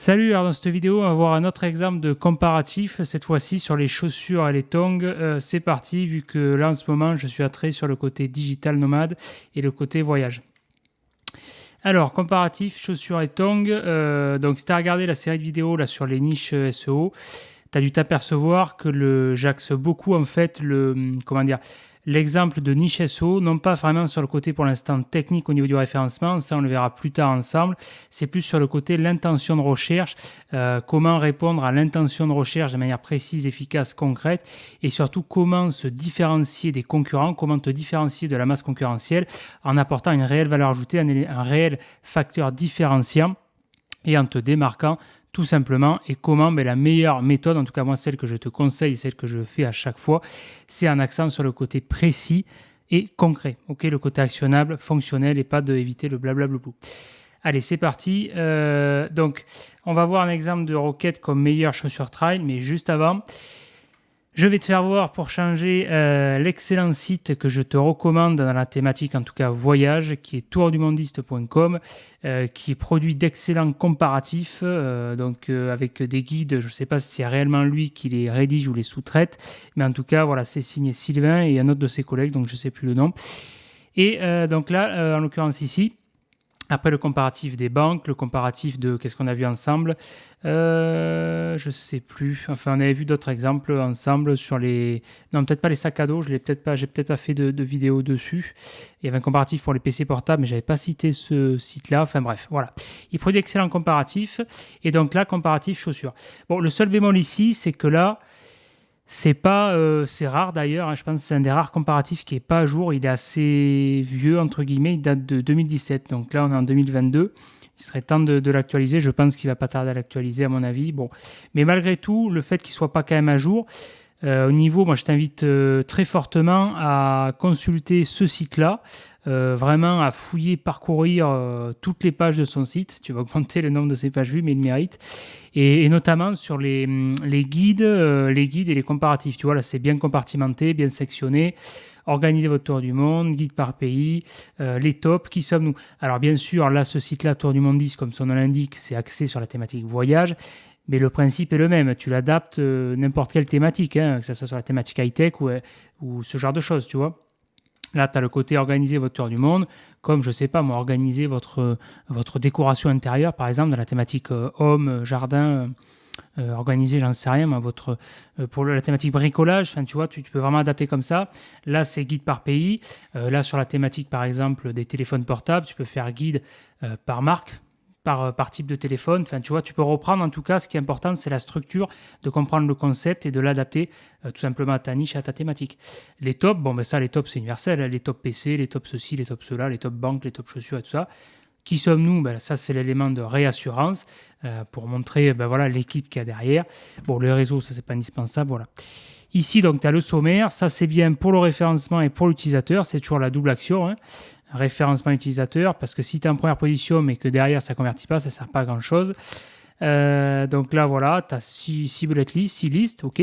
Salut, alors dans cette vidéo, on va voir un autre exemple de comparatif, cette fois-ci sur les chaussures et les tongs. C'est parti, vu que là en ce moment, je suis attiré sur le côté digital nomade et le côté voyage. Alors, comparatif, chaussures et tongs. Donc, si tu as regardé la série de vidéos là, sur les niches SEO, tu as dû t'apercevoir que j'axe beaucoup en fait l'exemple de niche SEO, non pas vraiment sur le côté pour l'instant technique au niveau du référencement, ça on le verra plus tard ensemble, c'est plus sur le côté l'intention de recherche, comment répondre à l'intention de recherche de manière précise, efficace, concrète, et surtout comment se différencier des concurrents, comment te différencier de la masse concurrentielle en apportant une réelle valeur ajoutée, un réel facteur différenciant et en te démarquant tout simplement. Et comment la meilleure méthode, en tout cas moi celle que je te conseille, celle que je fais à chaque fois, c'est un accent sur le côté précis et concret, ok, le côté actionnable, fonctionnel et pas d'éviter le blablabla. Allez, c'est parti. Donc, on va voir un exemple de requête comme meilleure chaussure trail, mais juste avant, je vais te faire voir pour changer l'excellent site que je te recommande dans la thématique, en tout cas voyage, qui est tourdumondiste.com, qui produit d'excellents comparatifs, avec des guides. Je ne sais pas si c'est réellement lui qui les rédige ou les sous-traite, mais en tout cas, voilà, c'est signé Sylvain et un autre de ses collègues, donc je ne sais plus le nom. Et donc là, en l'occurrence ici, après le comparatif des banques, le comparatif de qu'est-ce qu'on a vu ensemble, je sais plus. Enfin, on avait vu d'autres exemples ensemble sur les... Non, peut-être pas les sacs à dos, j'ai peut-être pas fait de vidéo dessus. Il y avait un comparatif pour les PC portables, mais j'avais pas cité ce site-là. Enfin bref, voilà. Il produit d'excellents comparatifs. Et donc là, comparatif chaussures. Bon, le seul bémol ici, c'est que là, c'est rare d'ailleurs, hein, je pense que c'est un des rares comparatifs qui n'est pas à jour, il est assez vieux, entre guillemets, il date de 2017, donc là on est en 2022, il serait temps de l'actualiser, je pense qu'il ne va pas tarder à l'actualiser à mon avis, bon. Mais malgré tout, le fait qu'il ne soit pas quand même à jour, au niveau, moi je t'invite très fortement à consulter ce site-là, vraiment à fouiller, parcourir toutes les pages de son site. Tu vas augmenter le nombre de ses pages vues, mais il mérite. Et notamment sur les guides et les comparatifs. Tu vois, là c'est bien compartimenté, bien sectionné. Organisez votre tour du monde, guide par pays, les tops, qui sommes-nous? Alors bien sûr, là ce site-là, Tour du Monde 10, comme son nom l'indique, c'est axé sur la thématique voyage. Mais le principe est le même, tu l'adaptes n'importe quelle thématique, hein, que ce soit sur la thématique high-tech ou ce genre de choses, tu vois. Là, tu as le côté organiser votre tour du monde, comme, je ne sais pas, moi, organiser votre décoration intérieure, par exemple, dans la thématique homme, jardin, organiser, j'en sais rien, moi, pour la thématique bricolage, enfin, tu vois, tu peux vraiment adapter comme ça. Là, c'est guide par pays. Là, sur la thématique, par exemple, des téléphones portables, tu peux faire guide par marque, par type de téléphone. Enfin, tu vois, tu peux reprendre. En tout cas, ce qui est important, c'est la structure, de comprendre le concept et de l'adapter tout simplement à ta niche, à ta thématique. Les tops, les tops, c'est universel. Hein, les tops PC, les tops ceci, les tops cela, les tops banques, les tops chaussures et tout ça. Qui sommes-nous? Ça, c'est l'élément de réassurance pour montrer l'équipe qu'il y a derrière. Bon, le réseau, ça, c'est pas indispensable. Voilà. Ici, donc, tu as le sommaire. Ça, c'est bien pour le référencement et pour l'utilisateur. C'est toujours la double action. Hein. Référencement utilisateur, parce que si tu es en première position mais que derrière ça ne convertit pas, ça ne sert pas à grand chose. Donc là, voilà, tu as 6 bullet lists, 6 listes, ok,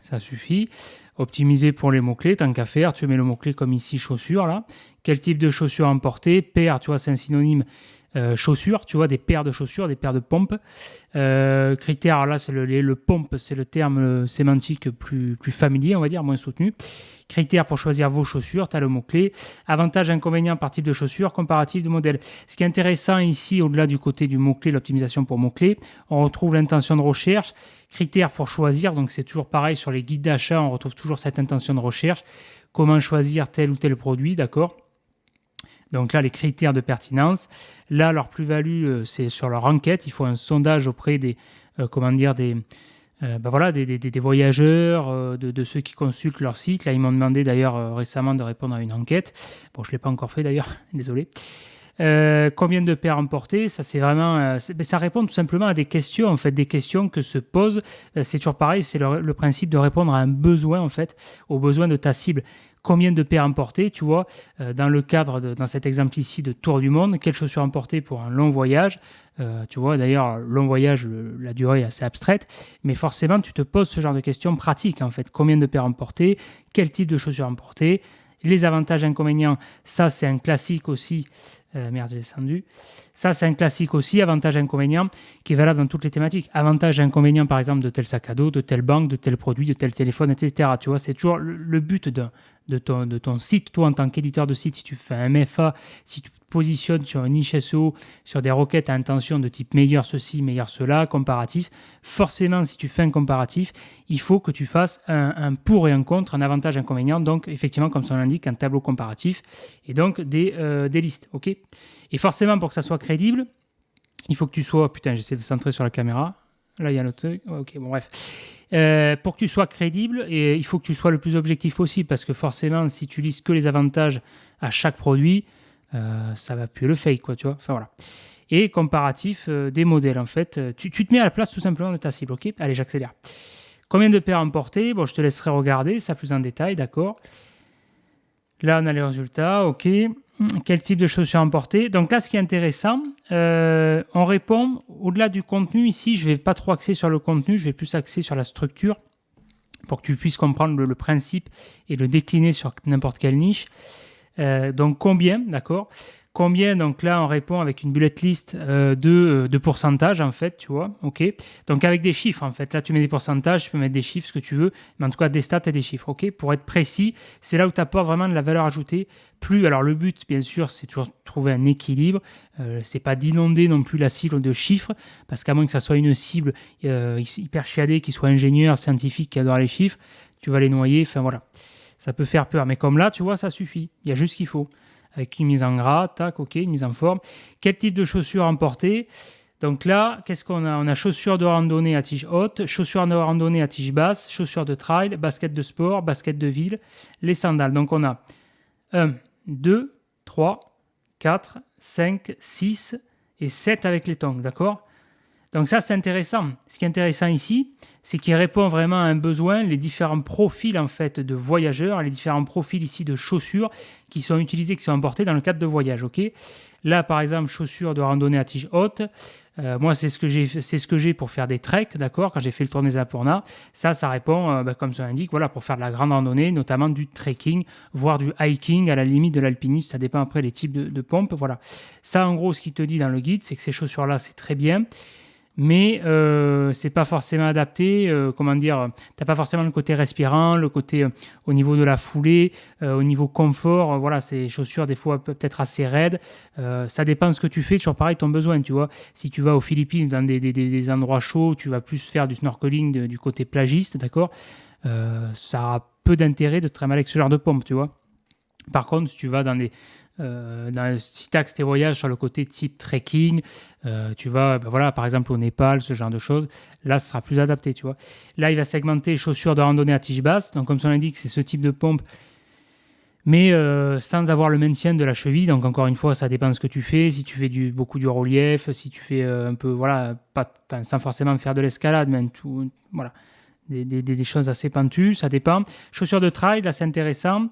ça suffit. Optimiser pour les mots-clés, tant qu'à faire, tu mets le mot-clé comme ici, chaussures, là. Quel type de chaussures emporter? Paire, tu vois, c'est un synonyme. Chaussures, tu vois, des paires de chaussures, des paires de pompes. Critères, là, c'est le pompe, c'est le terme sémantique plus familier, on va dire, moins soutenu. Critères pour choisir vos chaussures, tu as le mot-clé. Avantages, inconvénients par type de chaussures, comparatif de modèle. Ce qui est intéressant ici, au-delà du côté du mot-clé, l'optimisation pour mot-clé, on retrouve l'intention de recherche. Critères pour choisir, donc c'est toujours pareil sur les guides d'achat, on retrouve toujours cette intention de recherche. Comment choisir tel ou tel produit, d'accord? Donc là, les critères de pertinence. Là, leur plus-value, c'est sur leur enquête. Il faut un sondage auprès des voyageurs, de ceux qui consultent leur site. Là, ils m'ont demandé d'ailleurs récemment de répondre à une enquête. Bon, je ne l'ai pas encore fait d'ailleurs, désolé. Combien de paires emporter? Ça, c'est vraiment, ça répond tout simplement à des questions, en fait, des questions que se posent. C'est toujours pareil, c'est le principe de répondre à un besoin, en fait, aux besoins de ta cible. Combien de paires emporter, tu vois, dans le cadre, dans cet exemple ici de tour du monde, quelles chaussures emporter pour un long voyage, tu vois, d'ailleurs, long voyage, la durée est assez abstraite, mais forcément, tu te poses ce genre de questions pratiques, en fait. Combien de paires emporter, quel type de chaussures emporter, Les avantages et inconvénients, ça c'est un classique aussi. Merde, j'ai descendu. Ça c'est un classique aussi, avantages et inconvénients, qui est valable dans toutes les thématiques. Avantages et inconvénients, par exemple, de tel sac à dos, de telle banque, de tel produit, de tel téléphone, etc. Tu vois, c'est toujours le but de ton site. Toi, en tant qu'éditeur de site, si tu fais un MFA, si tu te positionnes sur une niche SEO, sur des requêtes à intention de type meilleur ceci, meilleur cela, comparatif, forcément, si tu fais un comparatif, il faut que tu fasses un pour et un contre, un avantage, inconvénient. Donc, effectivement, comme son l'indique, un tableau comparatif et donc des listes. Ok. Et forcément, pour que ça soit crédible, il faut que tu sois... Putain, j'essaie de centrer sur la caméra. Là, il y a l'autre truc. Ok, bon, bref. Pour que tu sois crédible, et il faut que tu sois le plus objectif possible, parce que forcément, si tu listes que les avantages à chaque produit, ça va puer le fake, quoi, tu vois. Enfin, voilà. Et comparatif des modèles, en fait. Tu te mets à la place, tout simplement, de ta cible, ok. Allez, j'accélère. Combien de paires emportées? Bon, je te laisserai regarder ça plus en détail, d'accord. Là, on a les résultats, ok. Quel type de chaussures emporter? Donc là, ce qui est intéressant, on répond au-delà du contenu. Ici, je ne vais pas trop axer sur le contenu, je vais plus axer sur la structure pour que tu puisses comprendre le principe et le décliner sur n'importe quelle niche. Donc combien, d'accord? Combien, donc là, on répond avec une bullet list de pourcentage, en fait, tu vois, ok. Donc avec des chiffres, en fait. Là, tu mets des pourcentages, tu peux mettre des chiffres, ce que tu veux, mais en tout cas, des stats et des chiffres, ok. Pour être précis, c'est là où tu apportes vraiment de la valeur ajoutée. Alors le but, bien sûr, c'est toujours de trouver un équilibre. C'est pas d'inonder non plus la cible de chiffres, parce qu'à moins que ça soit une cible hyper chiadée, qui soit ingénieur, scientifique, qui adore les chiffres, tu vas les noyer, enfin voilà. Ça peut faire peur, mais comme là, tu vois, ça suffit. Il y a juste ce qu'il faut. Avec une mise en gras, tac, ok, une mise en forme. Quel type de chaussures emporter? Donc là, qu'est-ce qu'on a? On a chaussures de randonnée à tige haute, chaussures de randonnée à tige basse, chaussures de trail, basket de sport, basket de ville, les sandales. Donc on a 1, 2, 3, 4, 5, 6 et 7 avec les tongs, d'accord? Donc ça, c'est intéressant. Ce qui est intéressant ici, c'est qu'il répond vraiment à un besoin, les différents profils en fait de voyageurs, les différents profils ici de chaussures qui sont utilisés, qui sont importés dans le cadre de voyage. Ok. Là, par exemple, chaussures de randonnée à tige haute. Moi, c'est ce que j'ai pour faire des treks, d'accord. Quand j'ai fait le tour des Annapurna, ça répond, comme ça l'indique, voilà, pour faire de la grande randonnée, notamment du trekking, voire du hiking à la limite de l'alpinisme. Ça dépend après les types de pompes, voilà. Ça, en gros, ce qu'il te dit dans le guide, c'est que ces chaussures-là, c'est très bien. Mais c'est pas forcément adapté, t'as pas forcément le côté respirant, le côté au niveau de la foulée, au niveau confort, voilà, ces chaussures des fois peut-être assez raides, ça dépend de ce que tu fais, toujours pareil ton besoin, tu vois, si tu vas aux Philippines dans des endroits chauds, tu vas plus faire du snorkeling du côté plagiste, d'accord, ça aura peu d'intérêt de travailler avec ce genre de pompe, tu vois. Par contre, si tu vas si tu axes tes voyages sur le côté type trekking, tu vas, voilà, par exemple au Népal, ce genre de choses, là, ce sera plus adapté, tu vois. Là, il va segmenter chaussures de randonnée à tige basse. Donc, comme son l'indique, c'est ce type de pompe, mais sans avoir le maintien de la cheville. Donc, encore une fois, ça dépend de ce que tu fais. Si tu fais beaucoup du relief, si tu fais un peu, voilà, sans forcément faire de l'escalade, mais tout, voilà, des choses assez pentues, ça dépend. Chaussures de trail, là, c'est intéressant.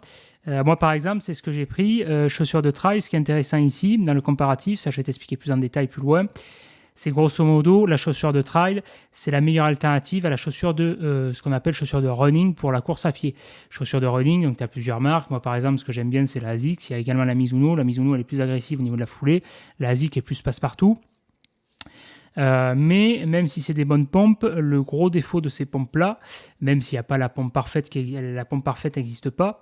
Moi, par exemple, c'est ce que j'ai pris. Chaussures de trail, ce qui est intéressant ici, dans le comparatif, ça je vais t'expliquer plus en détail plus loin, c'est grosso modo, la chaussure de trail, c'est la meilleure alternative à la chaussure de ce qu'on appelle chaussure de running pour la course à pied. Chaussure de running, donc tu as plusieurs marques. Moi, par exemple, ce que j'aime bien, c'est la ASICS. Il y a également la Mizuno. La Mizuno, elle est plus agressive au niveau de la foulée. La ASICS est plus passe-partout. Mais même si c'est des bonnes pompes, le gros défaut de ces pompes-là, même s'il n'y a pas la pompe parfaite, la pompe parfaite n'existe pas,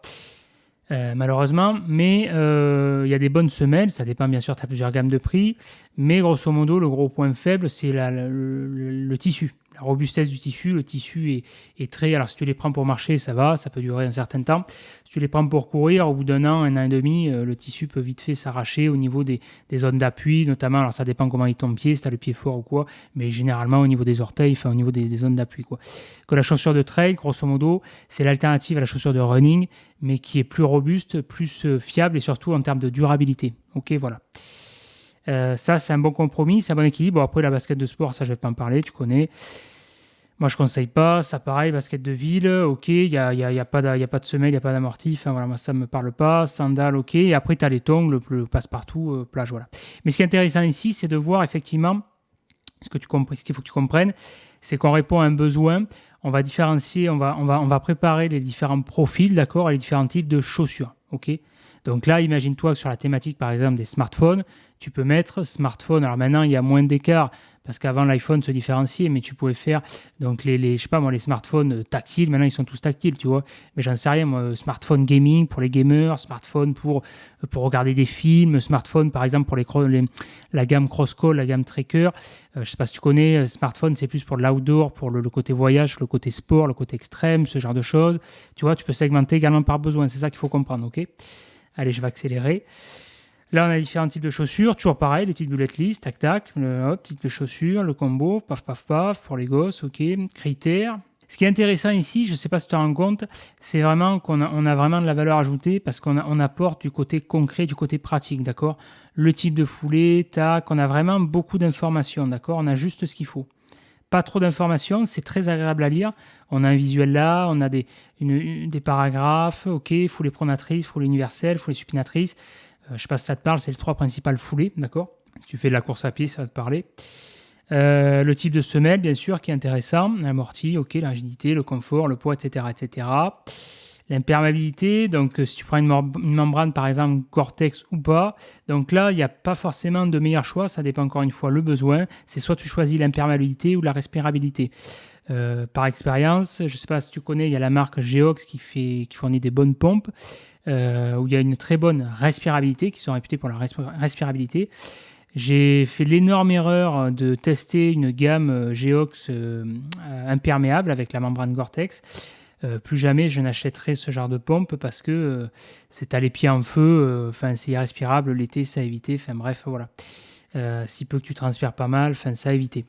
malheureusement, mais il y a des bonnes semelles, ça dépend bien sûr, tu as plusieurs gammes de prix, mais grosso modo, le gros point faible, c'est le tissu. La robustesse du tissu, le tissu est très... Alors si tu les prends pour marcher, ça va, ça peut durer un certain temps. Si tu les prends pour courir, au bout d'un an et demi, le tissu peut vite fait s'arracher au niveau des zones d'appui, notamment, alors ça dépend comment est ton pied, si tu as le pied fort ou quoi, mais généralement au niveau des orteils, enfin au niveau des zones d'appui, quoi. Que la chaussure de trail, grosso modo, c'est l'alternative à la chaussure de running, mais qui est plus robuste, plus fiable et surtout en termes de durabilité. Ok, voilà. Ça, c'est un bon compromis, c'est un bon équilibre. Bon, après, la basket de sport, ça, je ne vais pas en parler, tu connais. Moi, je ne conseille pas. Ça, pareil, basket de ville, ok. Il n'y a pas de semelle, il n'y a pas d'amorti. Enfin, voilà, moi, ça ne me parle pas. Sandales, ok. Et après, tu as les tongs, le passe-partout, plage, voilà. Mais ce qui est intéressant ici, c'est de voir effectivement ce qu'il faut que tu comprennes, C'est qu'on répond à un besoin. On va différencier, on va préparer les différents profils, d'accord, et les différents types de chaussures. Ok. Donc là, imagine-toi que sur la thématique, par exemple, des smartphones, tu peux mettre smartphone. Alors maintenant, il y a moins d'écart parce qu'avant, l'iPhone se différenciait, mais tu pouvais faire donc je sais pas moi, les smartphones tactiles. Maintenant, ils sont tous tactiles, tu vois. Mais j'en sais rien, moi, smartphone gaming pour les gamers, smartphone pour regarder des films, smartphone, par exemple, pour la gamme Crosscall, la gamme Tracker. Je sais pas si tu connais, smartphone, c'est plus pour l'outdoor, pour le côté voyage, le côté sport, le côté extrême, ce genre de choses. Tu vois, tu peux segmenter également par besoin. C'est ça qu'il faut comprendre, ok? Allez, je vais accélérer. Là, on a différents types de chaussures. Toujours pareil, les petites bullet list, tac, tac. Type de chaussures, le combo, paf, paf, paf, pour les gosses, ok. Critères. Ce qui est intéressant ici, je ne sais pas si tu te rends compte, c'est vraiment qu'on a vraiment de la valeur ajoutée parce qu'on apporte du côté concret, du côté pratique, d'accord. Le type de foulée, tac, on a vraiment beaucoup d'informations, d'accord. On a juste ce qu'il faut. Pas trop d'informations, c'est très agréable à lire. On a un visuel là, on a des paragraphes, ok, foulée pronatrice, foulée universelle, foulée supinatrice. Je ne sais pas si ça te parle, c'est les 3 principales foulées, d'accord. Si tu fais de la course à pied, ça va te parler. Le type de semelle, bien sûr, qui est intéressant. L'amorti, ok, la rigidité, le confort, le poids, etc., etc. L'imperméabilité, donc si tu prends une membrane, par exemple, Gore-Tex ou pas, donc là, il n'y a pas forcément de meilleur choix, ça dépend encore une fois le besoin. C'est soit tu choisis l'imperméabilité ou la respirabilité. Par expérience, je ne sais pas si tu connais, il y a la marque Geox qui fournit des bonnes pompes, où il y a une très bonne respirabilité, qui sont réputées pour la respirabilité. J'ai fait l'énorme erreur de tester une gamme Geox imperméable avec la membrane Gore-Tex. Plus jamais je n'achèterai ce genre de pompe parce que c'est à les pieds en feu, c'est irrespirable, l'été, ça a évité, bref, voilà. Si peu que tu transpires pas mal, ça a évité.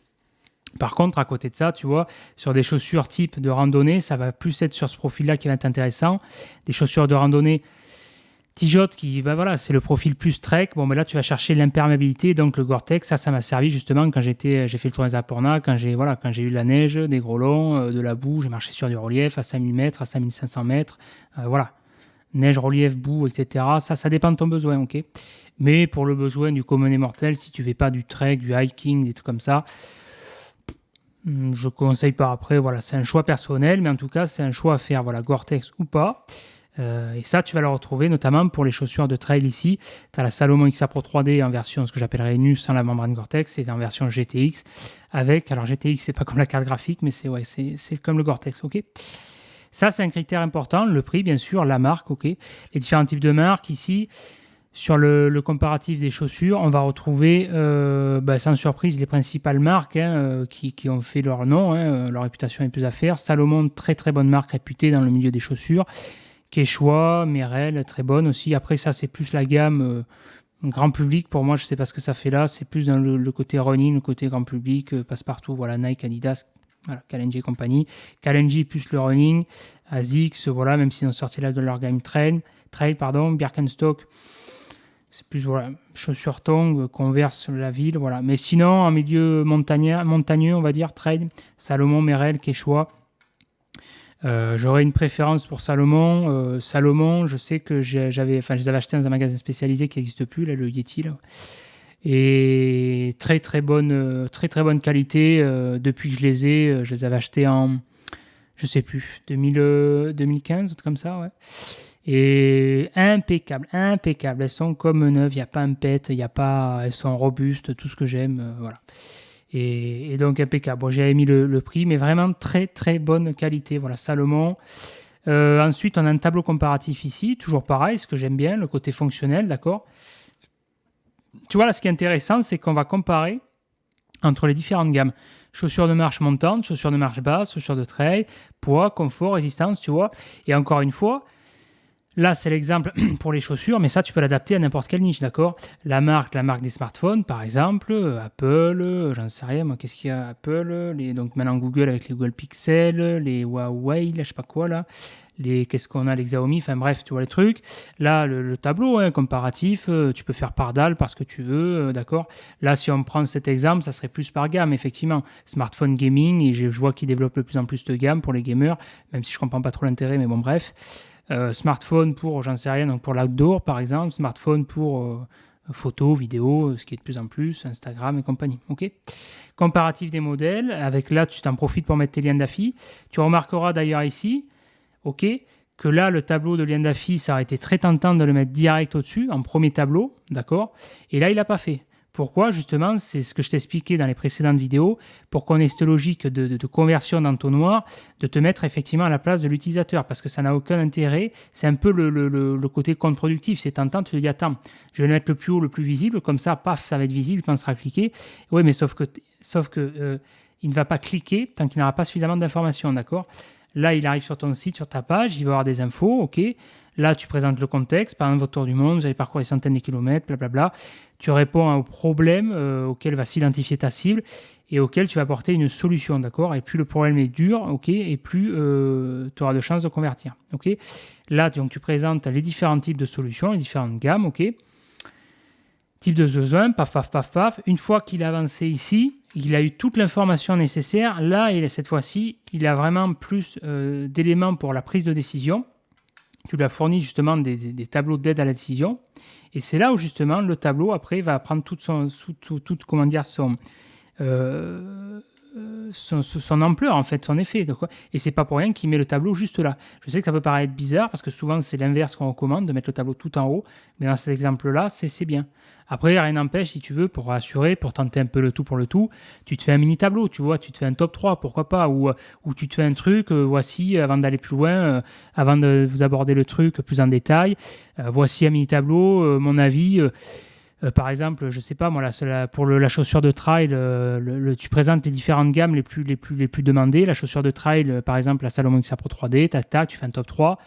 Par contre, à côté de ça, tu vois, sur des chaussures type de randonnée, ça va plus être sur ce profil-là qui va être intéressant. Des chaussures de randonnée Tijotte voilà, c'est le profil plus trek. Bon, mais là, tu vas chercher l'imperméabilité, donc le Gore-Tex. Ça m'a servi justement quand j'ai fait le tour des Annapurna, quand j'ai eu la neige, des gros longs, de la boue. J'ai marché sur du relief à 5000 mètres, à 5500 mètres. Voilà. Neige, relief, boue, etc. Ça dépend de ton besoin, ok. Mais pour le besoin du commun des mortels, si tu ne fais pas du trek, du hiking, des trucs comme ça, je ne conseille pas. Après, voilà, c'est un choix personnel, mais en tout cas, c'est un choix à faire, voilà, Gore-Tex ou pas. Et ça, tu vas le retrouver notamment pour les chaussures de trail ici. Tu as la Salomon XA Pro 3D en version, ce que j'appellerais nue sans la membrane Gore-Tex, et en version GTX avec, alors GTX, c'est pas comme la carte graphique, mais c'est comme le Gore-Tex, ok. Ça, c'est un critère important. Le prix, bien sûr, la marque, ok. Les différents types de marques ici. Sur le comparatif des chaussures, on va retrouver, sans surprise, les principales marques qui ont fait leur nom, leur réputation est plus à faire. Salomon, très très bonne marque réputée dans le milieu des chaussures. Quechua, Merrell, très bonne aussi. Après, ça, c'est plus la gamme grand public. Pour moi, je ne sais pas ce que ça fait là. C'est plus dans le côté running, le côté grand public, passe-partout. Voilà, Nike, Adidas, voilà, Kalenji et compagnie. Kalenji plus le running. ASICS, voilà, même s'ils ont sorti leur gamme trail, Birkenstock, c'est plus voilà, chaussures tongs, Converse, la ville, voilà. Mais sinon, en milieu montagneux, on va dire, trail, Salomon, Merrell, Quechua. J'aurais une préférence pour Salomon. Salomon, je sais que je les avais achetés dans un magasin spécialisé qui n'existe plus, là, le Yeti. Là. Et très très bonne qualité. Depuis que je les avais achetés en, je sais plus, 2015, tout comme ça, ouais. Et impeccable. Elles sont comme neuves, il n'y a pas un pet, elles sont robustes, tout ce que j'aime, voilà. Et donc impeccable. Bon, j'ai mis le prix, mais vraiment très très bonne qualité. Voilà, Salomon. Ensuite, on a un tableau comparatif ici, toujours pareil, ce que j'aime bien, le côté fonctionnel, d'accord. Tu vois, là, ce qui est intéressant, c'est qu'on va comparer entre les différentes gammes. Chaussures de marche montante, chaussures de marche basse, chaussures de trail, poids, confort, résistance, tu vois. Et encore une fois, là, c'est l'exemple pour les chaussures, mais ça, tu peux l'adapter à n'importe quelle niche, d'accord. La marque des smartphones, par exemple, Apple, j'en sais rien, moi, qu'est-ce qu'il y a Apple, donc maintenant Google avec les Google Pixel, les Huawei, là, je sais pas quoi, là, qu'est-ce qu'on a, les Xiaomi, bref, tu vois le truc. Là, le tableau comparatif, tu peux faire par dalle parce que tu veux, d'accord. Là, si on prend cet exemple, ça serait plus par gamme, effectivement. Smartphone gaming, et je vois qu'ils développent de plus en plus de gamme pour les gamers, même si je comprends pas trop l'intérêt, mais bon, bref. Smartphone pour, j'en sais rien, donc pour l'outdoor par exemple, smartphone pour Photos, vidéos, ce qui est de plus en plus, Instagram et compagnie. Ok. Comparatif des modèles, avec là, tu t'en profites pour mettre tes liens d'affi. Tu remarqueras d'ailleurs ici, ok, que là, le tableau de lien d'affi, ça aurait été très tentant de le mettre direct au-dessus, en premier tableau, d'accord. Et là, il n'a pas fait. Pourquoi? Justement, c'est ce que je t'expliquais dans les précédentes vidéos, pour qu'on ait cette logique de conversion d'entonnoir, de te mettre effectivement à la place de l'utilisateur, parce que ça n'a aucun intérêt. C'est un peu le côté contre-productif. C'est tentant, tu te dis, attends, je vais le mettre le plus haut, le plus visible, comme ça, paf, ça va être visible, il pensera cliquer. Oui, mais sauf que il ne va pas cliquer tant qu'il n'aura pas suffisamment d'informations, d'accord? Là, il arrive sur ton site, sur ta page, il va avoir des infos, ok. Là, tu présentes le contexte, par exemple, votre tour du monde, vous allez parcourir des centaines de kilomètres, blablabla. Tu réponds aux problèmes auxquels va s'identifier ta cible et auxquels tu vas apporter une solution, d'accord. Et plus le problème est dur, ok, et plus tu auras de chances de convertir, ok. Là, donc, tu présentes les différents types de solutions, les différentes gammes, ok. Type de besoin, paf, paf, paf, paf. Une fois qu'il a avancé ici, il a eu toute l'information nécessaire. Là, cette fois-ci, il a vraiment plus d'éléments pour la prise de décision. Tu lui as fourni justement des tableaux d'aide à la décision. Et c'est là où justement le tableau, après, va prendre son ampleur, en fait, son effet. Et c'est pas pour rien qu'il met le tableau juste là. Je sais que ça peut paraître bizarre parce que souvent c'est l'inverse qu'on recommande, de mettre le tableau tout en haut. Mais dans cet exemple-là, c'est bien. Après, rien n'empêche, si tu veux, pour rassurer, pour tenter un peu le tout pour le tout, tu te fais un mini tableau, tu vois, tu te fais un top 3, pourquoi pas, ou tu te fais un truc, voici, avant d'aller plus loin, avant de vous aborder le truc plus en détail, voici un mini tableau, mon avis. Par exemple, je sais pas, moi, pour la chaussure de trail, tu présentes les différentes gammes les plus demandées. La chaussure de trail, par exemple, la Salomon XA Pro 3D, tac, tu fais un top 3.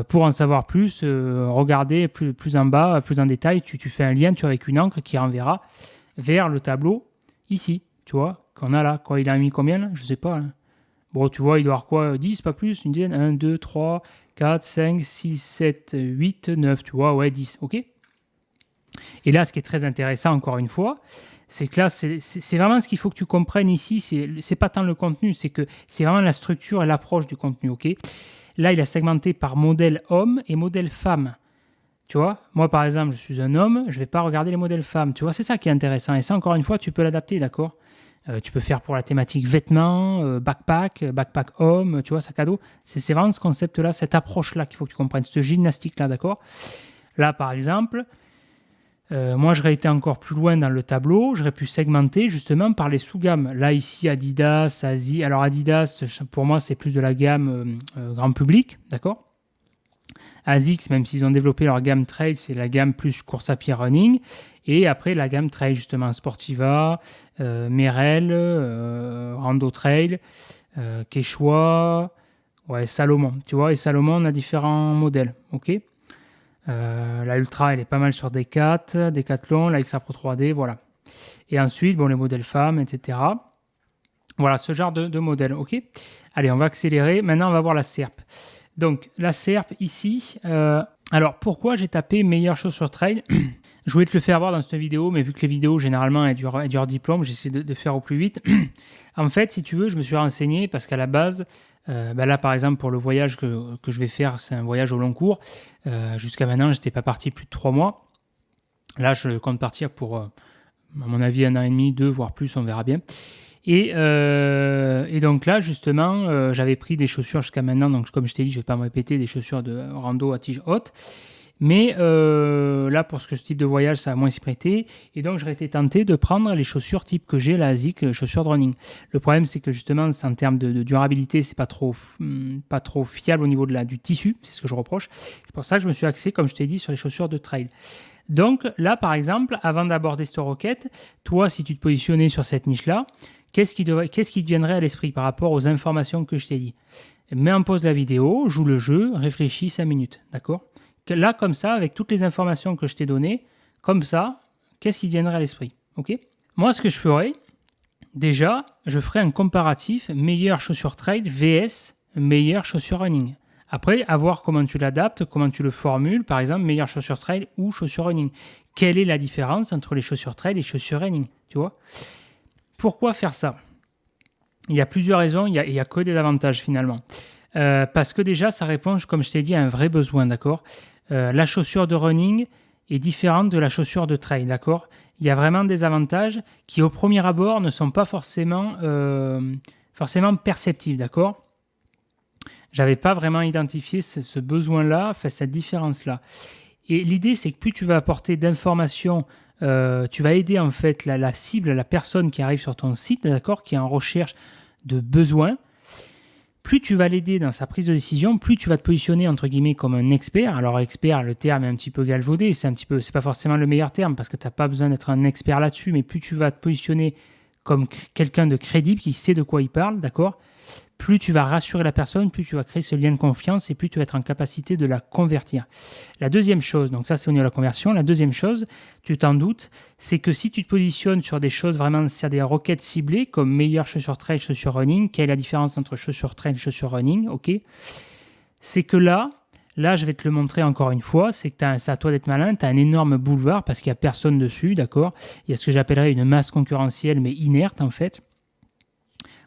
Pour en savoir plus, regardez plus en bas, plus en détail, tu fais un lien avec une encre qui renverra vers le tableau ici, tu vois, qu'on a là. Quoi, il a mis combien là? Je sais pas. Hein. Bon, tu vois, il doit avoir quoi? 10, pas plus, une dizaine, 1, 2, 3, 4, 5, 6, 7, 8, 9, tu vois, ouais, 10, ok. Et là, ce qui est très intéressant, encore une fois, c'est que là, c'est vraiment ce qu'il faut que tu comprennes ici, c'est pas tant le contenu, c'est que c'est vraiment la structure et l'approche du contenu, ok. Là, il a segmenté par modèle homme et modèle femme. Tu vois, moi, par exemple, je suis un homme, je ne vais pas regarder les modèles femmes. Tu vois, c'est ça qui est intéressant. Et ça, encore une fois, tu peux l'adapter, d'accord. Tu peux faire pour la thématique vêtements, backpack homme, tu vois, sac à dos. C'est vraiment ce concept-là, cette approche-là qu'il faut que tu comprennes, cette gymnastique-là, d'accord. Là, par exemple, moi, j'aurais été encore plus loin dans le tableau. J'aurais pu segmenter justement par les sous-gammes. Là, ici, Adidas, Asi. Alors, Adidas, pour moi, c'est plus de la gamme grand public, d'accord. ASICS, même s'ils ont développé leur gamme trail, c'est la gamme plus course à pied running. Et après, la gamme trail, justement, Sportiva, Merrell, Rando Trail, Quechua, ouais, Salomon. Tu vois, et Salomon, on a différents modèles, ok. La Ultra, elle est pas mal sur Decathlon, la XA Pro 3D, voilà. Et ensuite, bon, les modèles femmes, etc. Voilà, ce genre de modèle, ok. Allez, on va accélérer. Maintenant, on va voir la SERP. Donc, la SERP, ici. Alors, pourquoi j'ai tapé meilleure chaussure trail? Je voulais te le faire voir dans cette vidéo, mais vu que les vidéos, généralement, elles durent diplôme, j'essaie de faire au plus vite. En fait, si tu veux, je me suis renseigné parce qu'à la base, là, par exemple, pour le voyage que je vais faire, c'est un voyage au long cours. Jusqu'à maintenant, je n'étais pas parti plus de 3 mois. Là, je compte partir pour, à mon avis, 1 an et demi, 2, voire plus, on verra bien. Et donc là, justement, j'avais pris des chaussures jusqu'à maintenant. Donc, comme je t'ai dit, je ne vais pas me répéter, des chaussures de rando à tige haute. Mais là, pour ce type de voyage, ça a moins s'y prêter. Et donc, j'aurais été tenté de prendre les chaussures type que j'ai, la ASICS, les chaussures de running. Le problème, c'est que justement, en termes de durabilité, c'est pas trop fiable au niveau du tissu. C'est ce que je reproche. C'est pour ça que je me suis axé, comme je t'ai dit, sur les chaussures de trail. Donc là, par exemple, avant d'aborder cette requête, toi, si tu te positionnais sur cette niche-là, qu'est-ce qui te viendrait à l'esprit par rapport aux informations que je t'ai dit? Mets en pause la vidéo, joue le jeu, réfléchis 5 minutes, d'accord? Là, comme ça, avec toutes les informations que je t'ai données, comme ça, qu'est-ce qui te viendrait à l'esprit? Ok. Moi, ce que je ferais, déjà, je ferais un comparatif meilleure chaussure trail vs meilleure chaussure running. Après, à voir comment tu l'adaptes, comment tu le formules, par exemple, meilleure chaussure trail ou chaussure running. Quelle est la différence entre les chaussures trail et les chaussures running, tu vois? Pourquoi faire ça? Il y a plusieurs raisons, il y a que des avantages finalement. Parce que déjà, ça répond, comme je t'ai dit, à un vrai besoin, d'accord? La chaussure de running, est différente de la chaussure de trail, d'accord? Il y a vraiment des avantages qui, au premier abord, ne sont pas forcément perceptibles, d'accord? J'avais pas vraiment identifié ce besoin-là, enfin, cette différence-là. Et l'idée, c'est que plus tu vas apporter d'informations, tu vas aider en fait la cible, la personne qui arrive sur ton site, d'accord, qui est en recherche de besoins. Plus tu vas l'aider dans sa prise de décision, plus tu vas te positionner entre guillemets comme un expert. Alors expert, le terme est un petit peu galvaudé, c'est pas forcément le meilleur terme parce que tu n'as pas besoin d'être un expert là-dessus, mais plus tu vas te positionner comme quelqu'un de crédible qui sait de quoi il parle, d'accord? Plus tu vas rassurer la personne, plus tu vas créer ce lien de confiance et plus tu vas être en capacité de la convertir. La deuxième chose, donc ça c'est au niveau de la conversion, la deuxième chose, tu t'en doutes, c'est que si tu te positionnes sur des choses vraiment, sur des requêtes ciblées comme meilleure chaussure trail, chaussure running, quelle est la différence entre chaussure trail et chaussure running, ok? C'est que là, je vais te le montrer encore une fois, c'est que c'est à toi d'être malin, tu as un énorme boulevard parce qu'il n'y a personne dessus, d'accord? Il y a ce que j'appellerais une masse concurrentielle mais inerte en fait,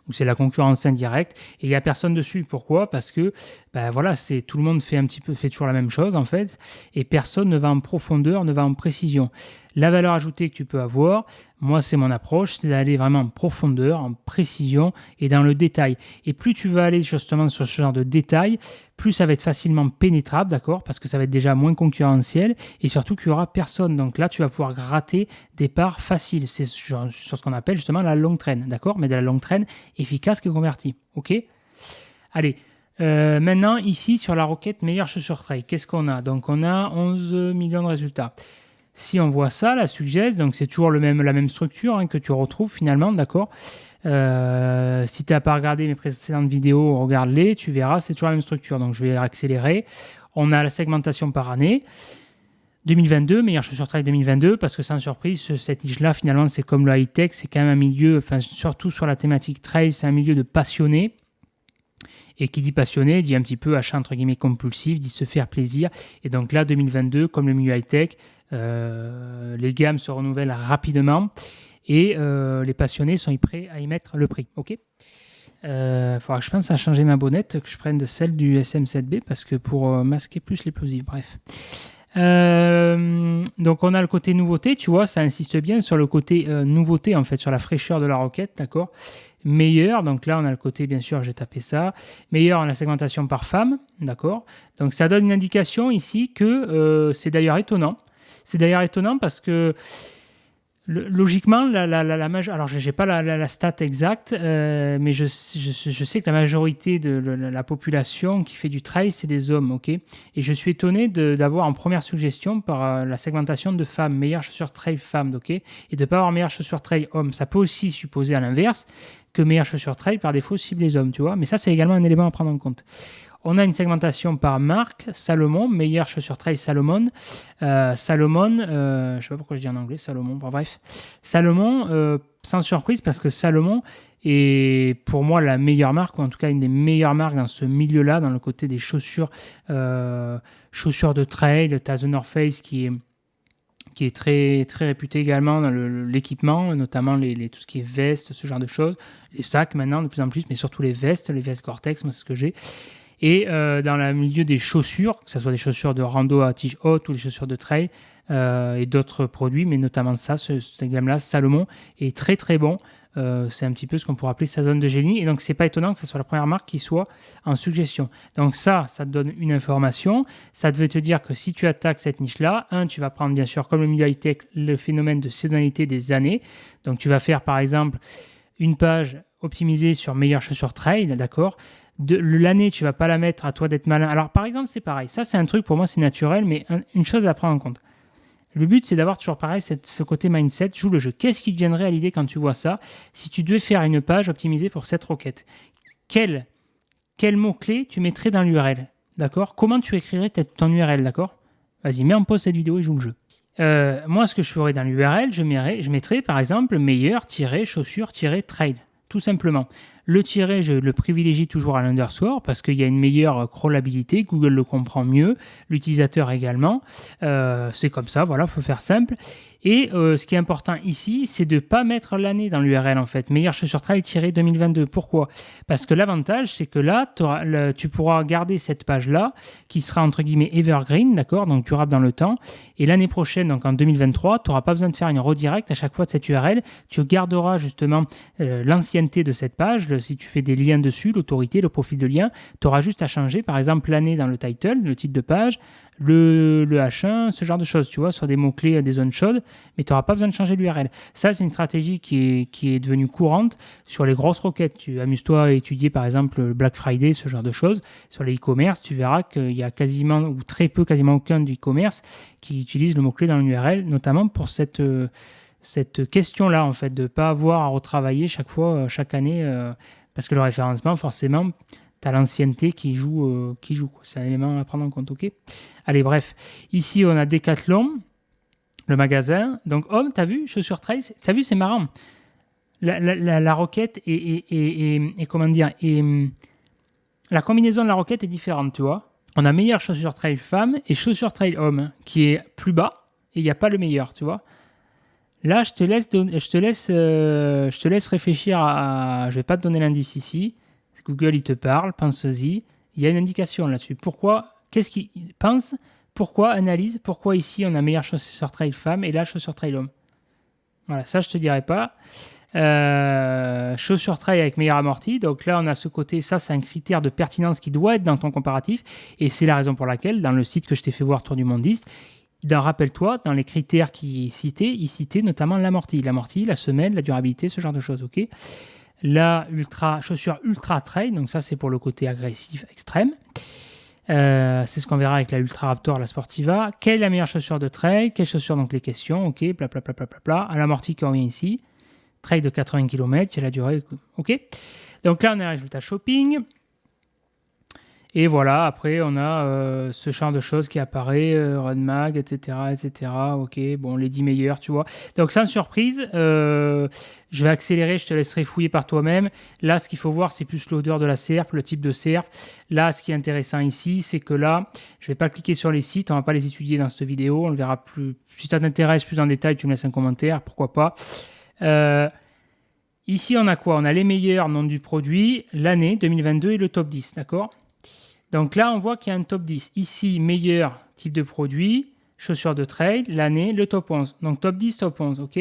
où c'est la concurrence indirecte et il n'y a personne dessus. Pourquoi? Parce que voilà, tout le monde fait toujours la même chose en fait et personne ne va en profondeur, ne va en précision. La valeur ajoutée que tu peux avoir, moi c'est mon approche, c'est d'aller vraiment en profondeur, en précision et dans le détail. Et plus tu vas aller justement sur ce genre de détail, plus ça va être facilement pénétrable, d'accord? Parce que ça va être déjà moins concurrentiel et surtout qu'il n'y aura personne. Donc là, tu vas pouvoir gratter des parts faciles. C'est sur ce qu'on appelle justement la longue traîne, d'accord? Mais de la longue traîne efficace qui convertit, ok? Allez, maintenant ici sur la requête meilleure chaussure trail, qu'est-ce qu'on a? Donc on a 11 millions de résultats. Si on voit ça, la suggest, donc c'est toujours la même structure que tu retrouves finalement, d'accord? Si tu n'as pas regardé mes précédentes vidéos, regarde-les, tu verras, c'est toujours la même structure. Donc je vais accélérer. On a la segmentation par année. 2022, meilleure chaussure trail 2022, parce que sans surprise, cette niche-là, finalement, c'est comme le high-tech, c'est quand même un milieu, enfin surtout sur la thématique trail, c'est un milieu de passionnés. Et qui dit passionné, dit un petit peu achat entre guillemets compulsif, dit se faire plaisir. Et donc là, 2022, comme le milieu high-tech, les gammes se renouvellent rapidement et les passionnés sont prêts à y mettre le prix. Ok. Faudra que je pense à changer ma bonnette, que je prenne de celle du SM7B parce que pour masquer plus les plosives. Bref. Donc on a le côté nouveauté, tu vois, ça insiste bien sur le côté nouveauté en fait, sur la fraîcheur de la requête, d'accord. Meilleur, donc là on a le côté, bien sûr, j'ai tapé ça. Meilleur en la segmentation par femme, d'accord. Donc ça donne une indication ici que c'est d'ailleurs étonnant. C'est d'ailleurs étonnant parce que logiquement, alors je n'ai pas la stat exacte, mais je sais que la majorité de la population qui fait du trail, c'est des hommes, ok. Et je suis étonné d'avoir en première suggestion par la segmentation de femmes, meilleure chaussure trail femme, ok, et de ne pas avoir meilleure chaussure trail homme. Ça peut aussi supposer à l'inverse que meilleure chaussure trail par défaut cible les hommes, tu vois. Mais ça, c'est également un élément à prendre en compte. On a une segmentation par marque, Salomon, meilleure chaussure trail Salomon. Salomon, je ne sais pas pourquoi je dis en anglais, Salomon, bref. Salomon, sans surprise, parce que Salomon est pour moi la meilleure marque, ou en tout cas une des meilleures marques dans ce milieu-là, dans le côté des chaussures, chaussures de trail. Tu as The North Face qui est très, très réputé également dans l'équipement, notamment tout ce qui est vestes, ce genre de choses. Les sacs maintenant, de plus en plus, mais surtout les vestes Gore-Tex, moi c'est ce que j'ai. Et dans le milieu des chaussures, que ce soit des chaussures de rando à tige haute ou des chaussures de trail et d'autres produits, mais notamment cette gamme-là, Salomon, est très très bon. C'est un petit peu ce qu'on pourrait appeler sa zone de génie. Et donc, c'est pas étonnant que ce soit la première marque qui soit en suggestion. Donc ça te donne une information. Ça devait te dire que si tu attaques cette niche-là, tu vas prendre bien sûr, comme le milieu high-tech, le phénomène de saisonnalité des années. Donc, tu vas faire par exemple une page optimisée sur meilleure chaussure trail, d'accord. L'année, tu vas pas la mettre, à toi d'être malin. Alors, par exemple, c'est pareil. Ça, c'est un truc, pour moi, c'est naturel, mais une chose à prendre en compte. Le but, c'est d'avoir toujours pareil, ce côté mindset, joue le jeu. Qu'est-ce qui te viendrait à l'idée quand tu vois ça? Si tu devais faire une page optimisée pour cette requête, quel mot-clé tu mettrais dans l'URL? D'accord? Comment tu écrirais ton URL? D'accord? Vas-y, mets en pause cette vidéo et joue le jeu. Moi, ce que je ferais dans l'URL, je mettrais, par exemple, meilleur-chaussure-trail. Tout simplement. Le tiret, je le privilégie toujours à l'underscore parce qu'il y a une meilleure crawlabilité. Google le comprend mieux, l'utilisateur également. C'est comme ça, voilà, il faut faire simple. Et ce qui est important ici, c'est de ne pas mettre l'année dans l'URL en fait. Meilleure chaussure trail-2022. Pourquoi ? Parce que l'avantage, c'est que là, tu pourras garder cette page-là qui sera entre guillemets evergreen, d'accord, donc durable dans le temps. Et l'année prochaine, donc en 2023, tu n'auras pas besoin de faire une redirect à chaque fois de cette URL. Tu garderas justement l'ancienneté de cette page. Si tu fais des liens dessus, l'autorité, le profil de lien, tu auras juste à changer, par exemple, l'année dans le title, le titre de page, le H1, ce genre de choses, tu vois, sur des mots-clés, des zones chaudes, mais tu n'auras pas besoin de changer l'URL. Ça, c'est une stratégie qui est devenue courante sur les grosses requêtes. Tu amuse-toi à étudier, par exemple, le Black Friday, ce genre de choses. Sur les e-commerce, tu verras qu'il y a quasiment, ou très peu, quasiment aucun du e-commerce qui utilise le mot-clé dans l'URL, notamment pour cette question-là, en fait, de ne pas avoir à retravailler chaque fois, chaque année, parce que le référencement, forcément, tu as l'ancienneté qui joue. C'est un élément à prendre en compte, ok ? Allez, bref. Ici, on a Decathlon, le magasin. Donc, Homme, tu as vu, chaussures trail, tu as vu, c'est marrant. La requête est comment dire, la combinaison de la requête est différente, tu vois. On a meilleure chaussure trail femme et chaussure trail homme, qui est plus bas, et il n'y a pas le meilleur, tu vois. Là, je te laisse réfléchir à... Je ne vais pas te donner l'indice ici. Google, il te parle, pense-y. Il y a une indication là-dessus. Pourquoi ? Qu'est-ce qu'il pense ? Pourquoi ? Analyse. Pourquoi ici, on a meilleure chaussure trail femme et là, chaussure trail homme ? Voilà, ça, je ne te dirai pas. Chaussure trail avec meilleur amorti. Donc là, on a ce côté. Ça, c'est un critère de pertinence qui doit être dans ton comparatif. Et c'est la raison pour laquelle, dans le site que je t'ai fait voir, Tour du Monde 10, rappelle-toi, dans les critères qu'il citait notamment l'amorti, la semelle, la durabilité, ce genre de choses, ok ? La chaussure ultra trail, donc ça c'est pour le côté agressif extrême. C'est ce qu'on verra avec la Ultra Raptor, la Sportiva. Quelle est la meilleure chaussure de trail ? Quelle chaussure, donc les questions, ok, blablabla. À l'amorti qui revient ici, trail de 80 km, il a la durée, ok. Donc là on a un résultat shopping. Et voilà, après, on a ce genre de choses qui apparaît, RunMag, etc., etc. Ok, bon, les 10 meilleurs, tu vois. Donc, sans surprise, je vais accélérer, je te laisserai fouiller par toi-même. Là, ce qu'il faut voir, c'est plus l'odeur de la serpe, le type de serpe. Là, ce qui est intéressant ici, c'est que là, je ne vais pas cliquer sur les sites, on ne va pas les étudier dans cette vidéo, on le verra plus. Si ça t'intéresse plus en détail, tu me laisses un commentaire, pourquoi pas. Ici, on a quoi ? On a les meilleurs noms du produit, l'année 2022 et le top 10, d'accord ? Donc là, on voit qu'il y a un top 10. Ici, meilleur type de produit, chaussures de trail, l'année, le top 11. Donc top 10, top 11, ok ?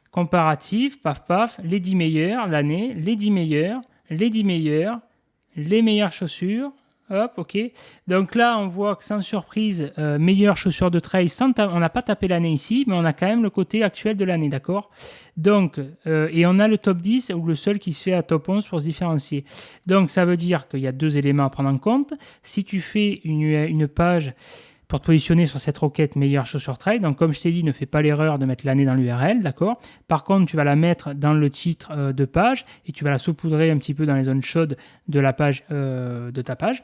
Comparatif, paf, les 10 meilleurs, l'année, les 10 meilleurs, les 10 meilleurs, les meilleures chaussures, hop, ok ? Donc là, on voit que sans surprise, meilleures chaussures de trail, on n'a pas tapé l'année ici, mais on a quand même le côté actuel de l'année, d'accord ? Donc, et on a le top 10 ou le seul qui se fait à top 11 pour se différencier. Donc, ça veut dire qu'il y a deux éléments à prendre en compte. Si tu fais une page pour te positionner sur cette requête meilleure chaussure trail, donc comme je t'ai dit, ne fais pas l'erreur de mettre l'année dans l'URL, d'accord ? Par contre, tu vas la mettre dans le titre de page et tu vas la saupoudrer un petit peu dans les zones chaudes de la page, de ta page,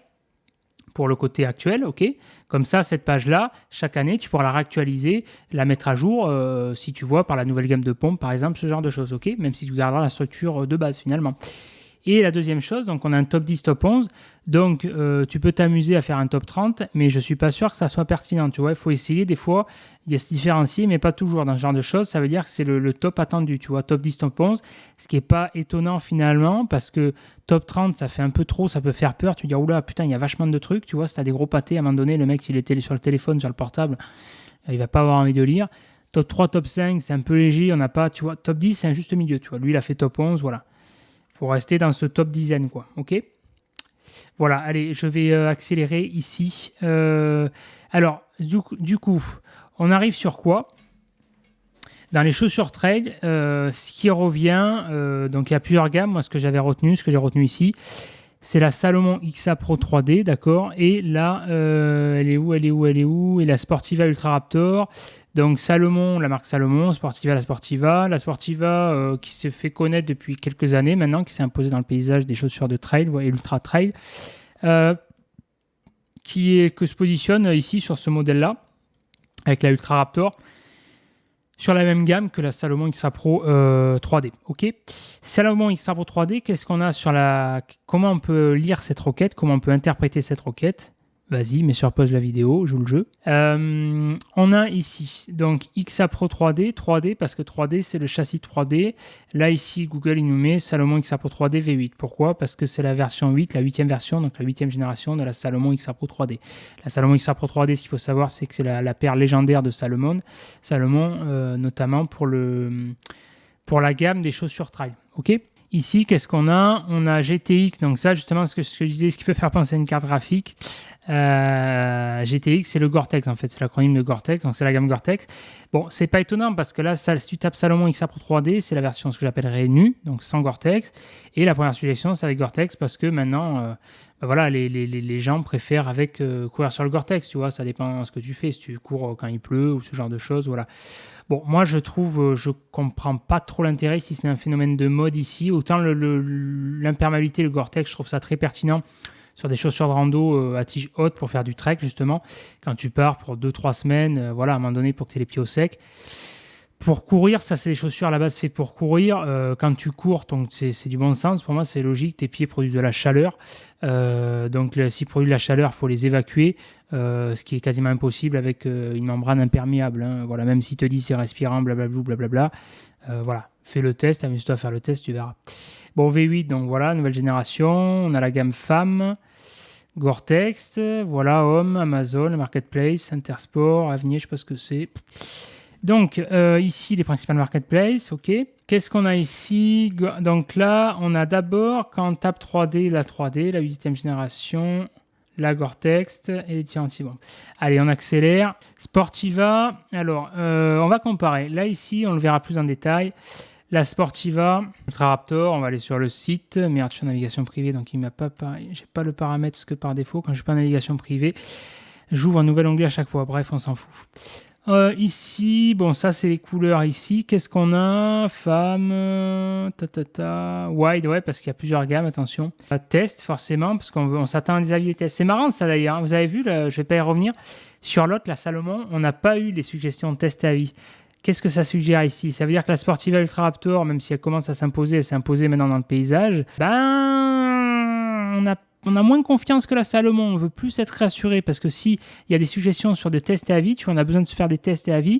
pour le côté actuel, ok ? Comme ça, cette page-là, chaque année, tu pourras la réactualiser, la mettre à jour, si tu vois, par la nouvelle gamme de pompes, par exemple, ce genre de choses, ok ? Même si tu garderas la structure de base, finalement. Et la deuxième chose, donc on a un top 10, top 11, donc tu peux t'amuser à faire un top 30, mais je ne suis pas sûr que ça soit pertinent, tu vois, il faut essayer des fois, il y a se différencier, mais pas toujours dans ce genre de choses, ça veut dire que c'est le top attendu, tu vois, top 10, top 11, ce qui n'est pas étonnant finalement, parce que top 30, ça fait un peu trop, ça peut faire peur, tu te dis, oula, putain, il y a vachement de trucs, tu vois, si tu as des gros pâtés, à un moment donné, le mec, s'il est sur le téléphone, sur le portable, il va pas avoir envie de lire. Top 3, top 5, c'est un peu léger, on n'a pas, tu vois, top 10, c'est un juste milieu, tu vois, lui, il a fait top 11, voilà. Faut rester dans ce top dizaine, quoi. Ok ? Voilà, allez, je vais accélérer ici. Alors, du coup, on arrive sur quoi ? Dans les chaussures trail, ce qui revient, donc il y a plusieurs gammes. Moi, ce que j'ai retenu ici, c'est la Salomon XA Pro 3D, d'accord ? Et là, elle est où ? Et la Sportiva Ultra Raptor. Donc Salomon, la marque Salomon, Sportiva, la Sportiva qui se fait connaître depuis quelques années maintenant, qui s'est imposée dans le paysage des chaussures de trail et ultra trail, que se positionne ici sur ce modèle-là, avec la Ultra Raptor. sur la même gamme que la Salomon XA Pro 3D. Ok. Salomon XA Pro 3D, qu'est-ce qu'on a sur la... Comment on peut lire cette requête? Comment on peut interpréter cette requête? Vas-y, mets sur pause la vidéo, joue le jeu. On a ici, donc XA Pro 3D, 3D parce que 3D c'est le châssis 3D. Là ici, Google il nous met Salomon XA Pro 3D V8. Pourquoi? Parce que c'est la version 8, la 8e version, donc la 8e génération de la Salomon XA Pro 3D. La Salomon XA Pro 3D, ce qu'il faut savoir, c'est que c'est la paire légendaire de Salomon. Salomon, notamment pour la gamme des chaussures trail. Ok. Ici, qu'est-ce qu'on a? On a GTX, donc ça justement, ce que je disais, ce qui peut faire penser à une carte graphique. GTX, c'est le Gore-Tex en fait, c'est l'acronyme de Gore-Tex, donc c'est la gamme Gore-Tex. Bon, c'est pas étonnant parce que là, si tu tapes Salomon XA Pro 3D, c'est la version ce que j'appellerais nue, donc sans Gore-Tex. Et la première suggestion, c'est avec Gore-Tex parce que maintenant, voilà, les gens préfèrent courir sur le Gore-Tex, tu vois, ça dépend de ce que tu fais, si tu cours quand il pleut ou ce genre de choses, voilà. Bon, moi je trouve, je comprends pas trop l'intérêt si c'est un phénomène de mode ici. Autant l'imperméabilité, le Gore-Tex, je trouve ça très pertinent sur des chaussures de rando à tige haute pour faire du trek justement. Quand tu pars pour 2-3 semaines, voilà, à un moment donné pour que tu aies les pieds au sec. Pour courir, ça c'est des chaussures à la base faites pour courir. Quand tu cours, donc c'est du bon sens. Pour moi, c'est logique. Tes pieds produisent de la chaleur. Donc s'ils produisent de la chaleur, il faut les évacuer. Ce qui est quasiment impossible avec une membrane imperméable. Hein. Voilà, même s'ils te disent c'est respirant, blablabla, blablabla. Voilà, fais le test, amuse-toi à faire le test, tu verras. Bon, V8, donc voilà, nouvelle génération. On a la gamme femme, Gore-Tex, voilà, Homme, Amazon, Marketplace, Intersport, Avenir, je ne sais pas ce que c'est. Donc, ici, les principales marketplaces, ok. Qu'est-ce qu'on a ici? Donc là, on a d'abord, quand on tape 3D, la 8e génération, la Gore-Tex et les tirants anti-bombes. Allez, on accélère. Sportiva, alors, on va comparer. Là, ici, on le verra plus en détail. La Sportiva, Ultra Raptor, on va aller sur le site. Merde, je suis en navigation privée, donc il m'a pas... J'ai pas le paramètre, parce que par défaut, quand je suis pas en navigation privée, j'ouvre un nouvel onglet à chaque fois. Bref, on s'en fout. Ici, bon, ça c'est les couleurs ici. Qu'est-ce qu'on a? Femme, wide, ouais, parce qu'il y a plusieurs gammes, attention. Test, forcément, parce qu'on s'attend à des avis de test. C'est marrant ça d'ailleurs, hein. Vous avez vu, là, je vais pas y revenir. Sur l'autre, la Salomon, on n'a pas eu les suggestions de test à avis. Qu'est-ce que ça suggère ici? Ça veut dire que la Sportiva Ultra Raptor, même si elle commence à s'imposer, elle s'est imposée maintenant dans le paysage, on a moins confiance que la Salomon, on veut plus être rassuré parce que si il y a des suggestions sur des tests et avis, tu vois, on a besoin de se faire des tests et avis,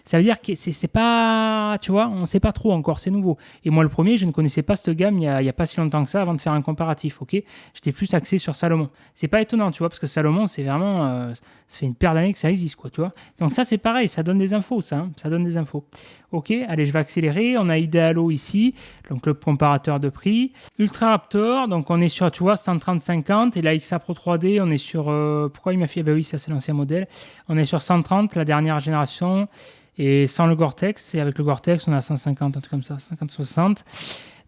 ça veut dire que c'est pas, tu vois, on sait pas trop encore, c'est nouveau. Et moi le premier, je ne connaissais pas cette gamme il y a pas si longtemps que ça avant de faire un comparatif, ok? J'étais plus axé sur Salomon. C'est pas étonnant, tu vois, parce que Salomon c'est vraiment, ça fait une paire d'années que ça existe, quoi, tu vois. Donc ça c'est pareil, ça donne des infos, ça, hein, ça donne des infos. Ok, allez, je vais accélérer. On a Idealo ici, donc le comparateur de prix. Ultra Raptor, donc on est sur, tu vois, 130-50. Et la XA Pro 3D, on est sur... pourquoi il m'a fait... Ben oui, ça c'est l'ancien modèle. On est sur 130, la dernière génération. Et sans le Gore-Tex. Et avec le Gore-Tex, on a 150, un truc comme ça, 50-60.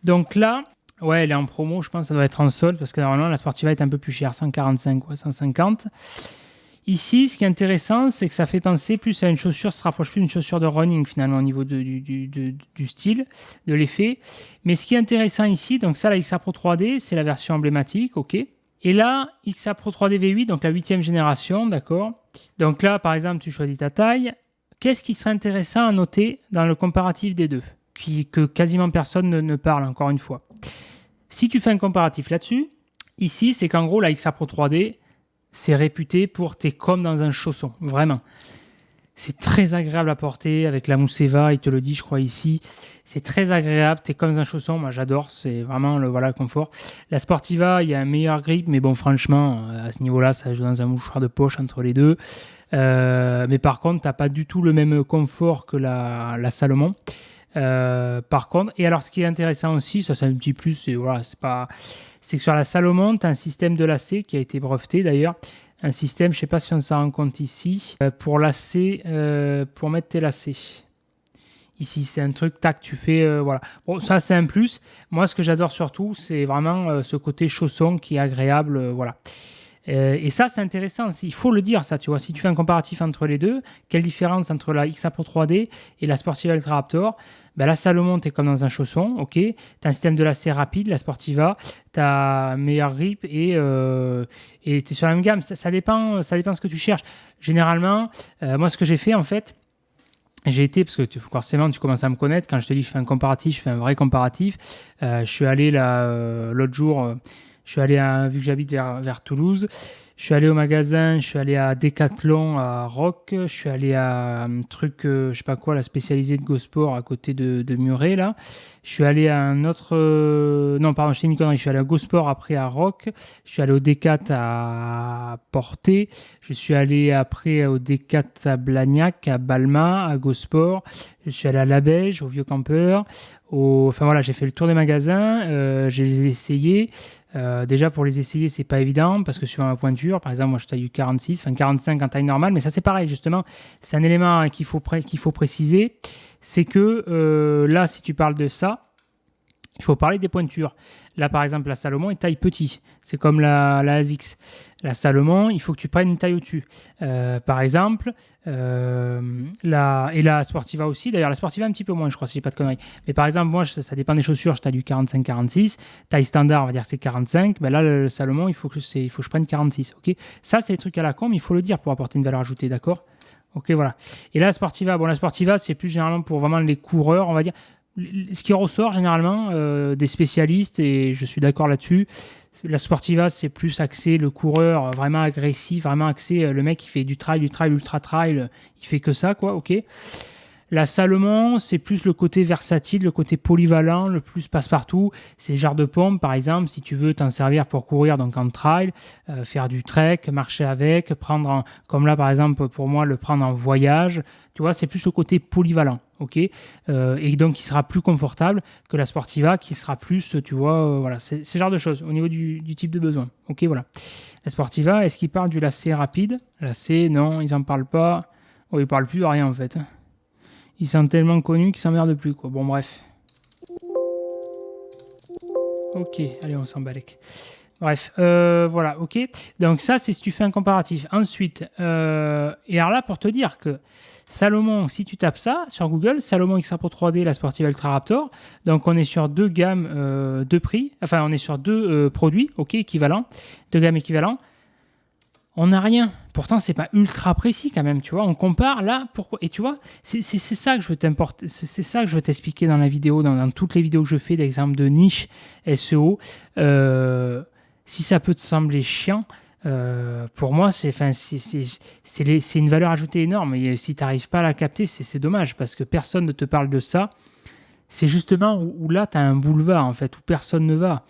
Donc là, ouais, elle est en promo, je pense que ça doit être en solde. Parce que normalement, la Sportiva est un peu plus chère, 145, ouais, 150. Ici, ce qui est intéressant, c'est que ça fait penser plus à une chaussure, ça se rapproche plus d'une chaussure de running finalement au niveau du style, de l'effet. Mais ce qui est intéressant ici, donc ça, la XA Pro 3D, c'est la version emblématique, ok. Et là, XA Pro 3D V8, donc la 8e génération, d'accord. Donc là, par exemple, tu choisis ta taille. Qu'est-ce qui serait intéressant à noter dans le comparatif des deux, que quasiment personne ne parle, encore une fois. Si tu fais un comparatif là-dessus, ici, c'est qu'en gros, la XA Pro 3D, c'est réputé pour t'es comme dans un chausson, vraiment. C'est très agréable à porter avec la mousse Eva, il te le dit, je crois, ici. C'est très agréable, t'es comme dans un chausson, moi j'adore, c'est vraiment le confort. La Sportiva, il y a un meilleur grip, mais bon, franchement, à ce niveau-là, ça joue dans un mouchoir de poche entre les deux. Mais par contre, t'as pas du tout le même confort que la Salomon. Par contre, et alors ce qui est intéressant aussi, ça c'est un petit plus, c'est que sur la Salomon, tu as un système de lacet qui a été breveté d'ailleurs, un système, je ne sais pas si on s'en rend compte ici, pour lacet, pour mettre tes lacets. Ici, c'est un truc, tac, tu fais, voilà. Bon, ça c'est un plus. Moi, ce que j'adore surtout, c'est vraiment ce côté chausson qui est agréable, voilà. Et ça, c'est intéressant. Il faut le dire, ça, tu vois. Si tu fais un comparatif entre les deux, quelle différence entre la XA Pro 3D et la Sportiva Ultra Raptor? Ben, la Salomon, tu es comme dans un chausson, ok. Tu as un système de lacet rapide, la Sportiva, tu as un meilleur grip et tu es sur la même gamme. Ça dépend ce que tu cherches. Généralement, moi, ce que j'ai fait, en fait, J'ai été, parce que forcément, tu commences à me connaître. Quand je te dis je fais un comparatif, je fais un vrai comparatif. Je suis allé là, l'autre jour, je suis allé vu que j'habite vers Toulouse, je suis allé au magasin, je suis allé à Decathlon à Roc, je suis allé à un truc, je sais pas quoi, la spécialisée de GoSport à côté de Muret, là. Je suis allé à un autre... non, pardon, je t'ai une connerie. Je suis allé à GoSport après à Roc. Je suis allé au Decat à Porté. Je suis allé après au Decat à Blagnac, à Balma, à GoSport. Je suis allé à Labège, au Vieux Campeur. Enfin voilà, j'ai fait le tour des magasins. Je les ai essayés. Déjà, pour les essayer, c'est pas évident parce que suivant ma pointure, par exemple, moi je taille du 46, enfin 45 en taille normale, mais ça c'est pareil, justement. C'est un élément qu'il faut préciser. C'est que là, si tu parles de ça, il faut parler des pointures. Là, par exemple, la Salomon est taille petit. C'est comme la ASICS. La Salomon, il faut que tu prennes une taille au-dessus. Par exemple, et la Sportiva aussi. D'ailleurs, la Sportiva un petit peu moins, je crois, si j'ai pas de conneries. Mais par exemple, moi, ça dépend des chaussures. Je taille du 45-46. Taille standard, on va dire que c'est 45. Ben là, le Salomon, il faut que je prenne 46. Okay, ça, c'est des trucs à la con, mais il faut le dire pour apporter une valeur ajoutée, d'accord? Ok, voilà. Et là, la Sportiva, c'est plus généralement pour vraiment les coureurs, on va dire. Ce qui ressort généralement des spécialistes, et je suis d'accord là-dessus, la Sportiva, c'est plus axé le coureur vraiment agressif, vraiment axé le mec qui fait du trail, ultra trail, il fait que ça, quoi, ok. La Salomon, c'est plus le côté versatile, le côté polyvalent, le plus passe-partout. C'est le genre de pompe, par exemple, si tu veux t'en servir pour courir donc en trail, faire du trek, marcher avec, comme là, par exemple, pour moi, le prendre en voyage. Tu vois, c'est plus le côté polyvalent, ok, et donc, qui sera plus confortable que la Sportiva, qui sera plus, tu vois, voilà, c'est ce genre de choses au niveau du type de besoin. Ok, voilà. La Sportiva, est-ce qu'ils parlent du lacet rapide? Lacet, non, ils n'en parlent pas. Oh, ils parlent plus de rien, en fait. Ils sont tellement connus qu'ils s'emmerdent plus, quoi. Bon, bref. Ok, allez, on s'en balèque. Bref, voilà, ok. Donc ça, c'est si tu fais un comparatif. Ensuite, et alors là, pour te dire que Salomon, si tu tapes ça sur Google, Salomon XR Pro 3D, la Sportiva Ultra Raptor, donc on est sur deux gammes de prix, enfin on est sur deux produits, ok, équivalents, deux gammes équivalents. On n'a rien. Pourtant, c'est pas ultra précis quand même, tu vois. On compare là, pourquoi. Et tu vois, c'est ça que je veux t'importer, c'est ça que je veux t'expliquer dans la vidéo, dans toutes les vidéos que je fais d'exemple de niche SEO. Si ça peut te sembler chiant, pour moi, c'est une valeur ajoutée énorme. Et si tu n'arrives pas à la capter, c'est dommage parce que personne ne te parle de ça. C'est justement où là, tu as un boulevard en fait, où personne ne va.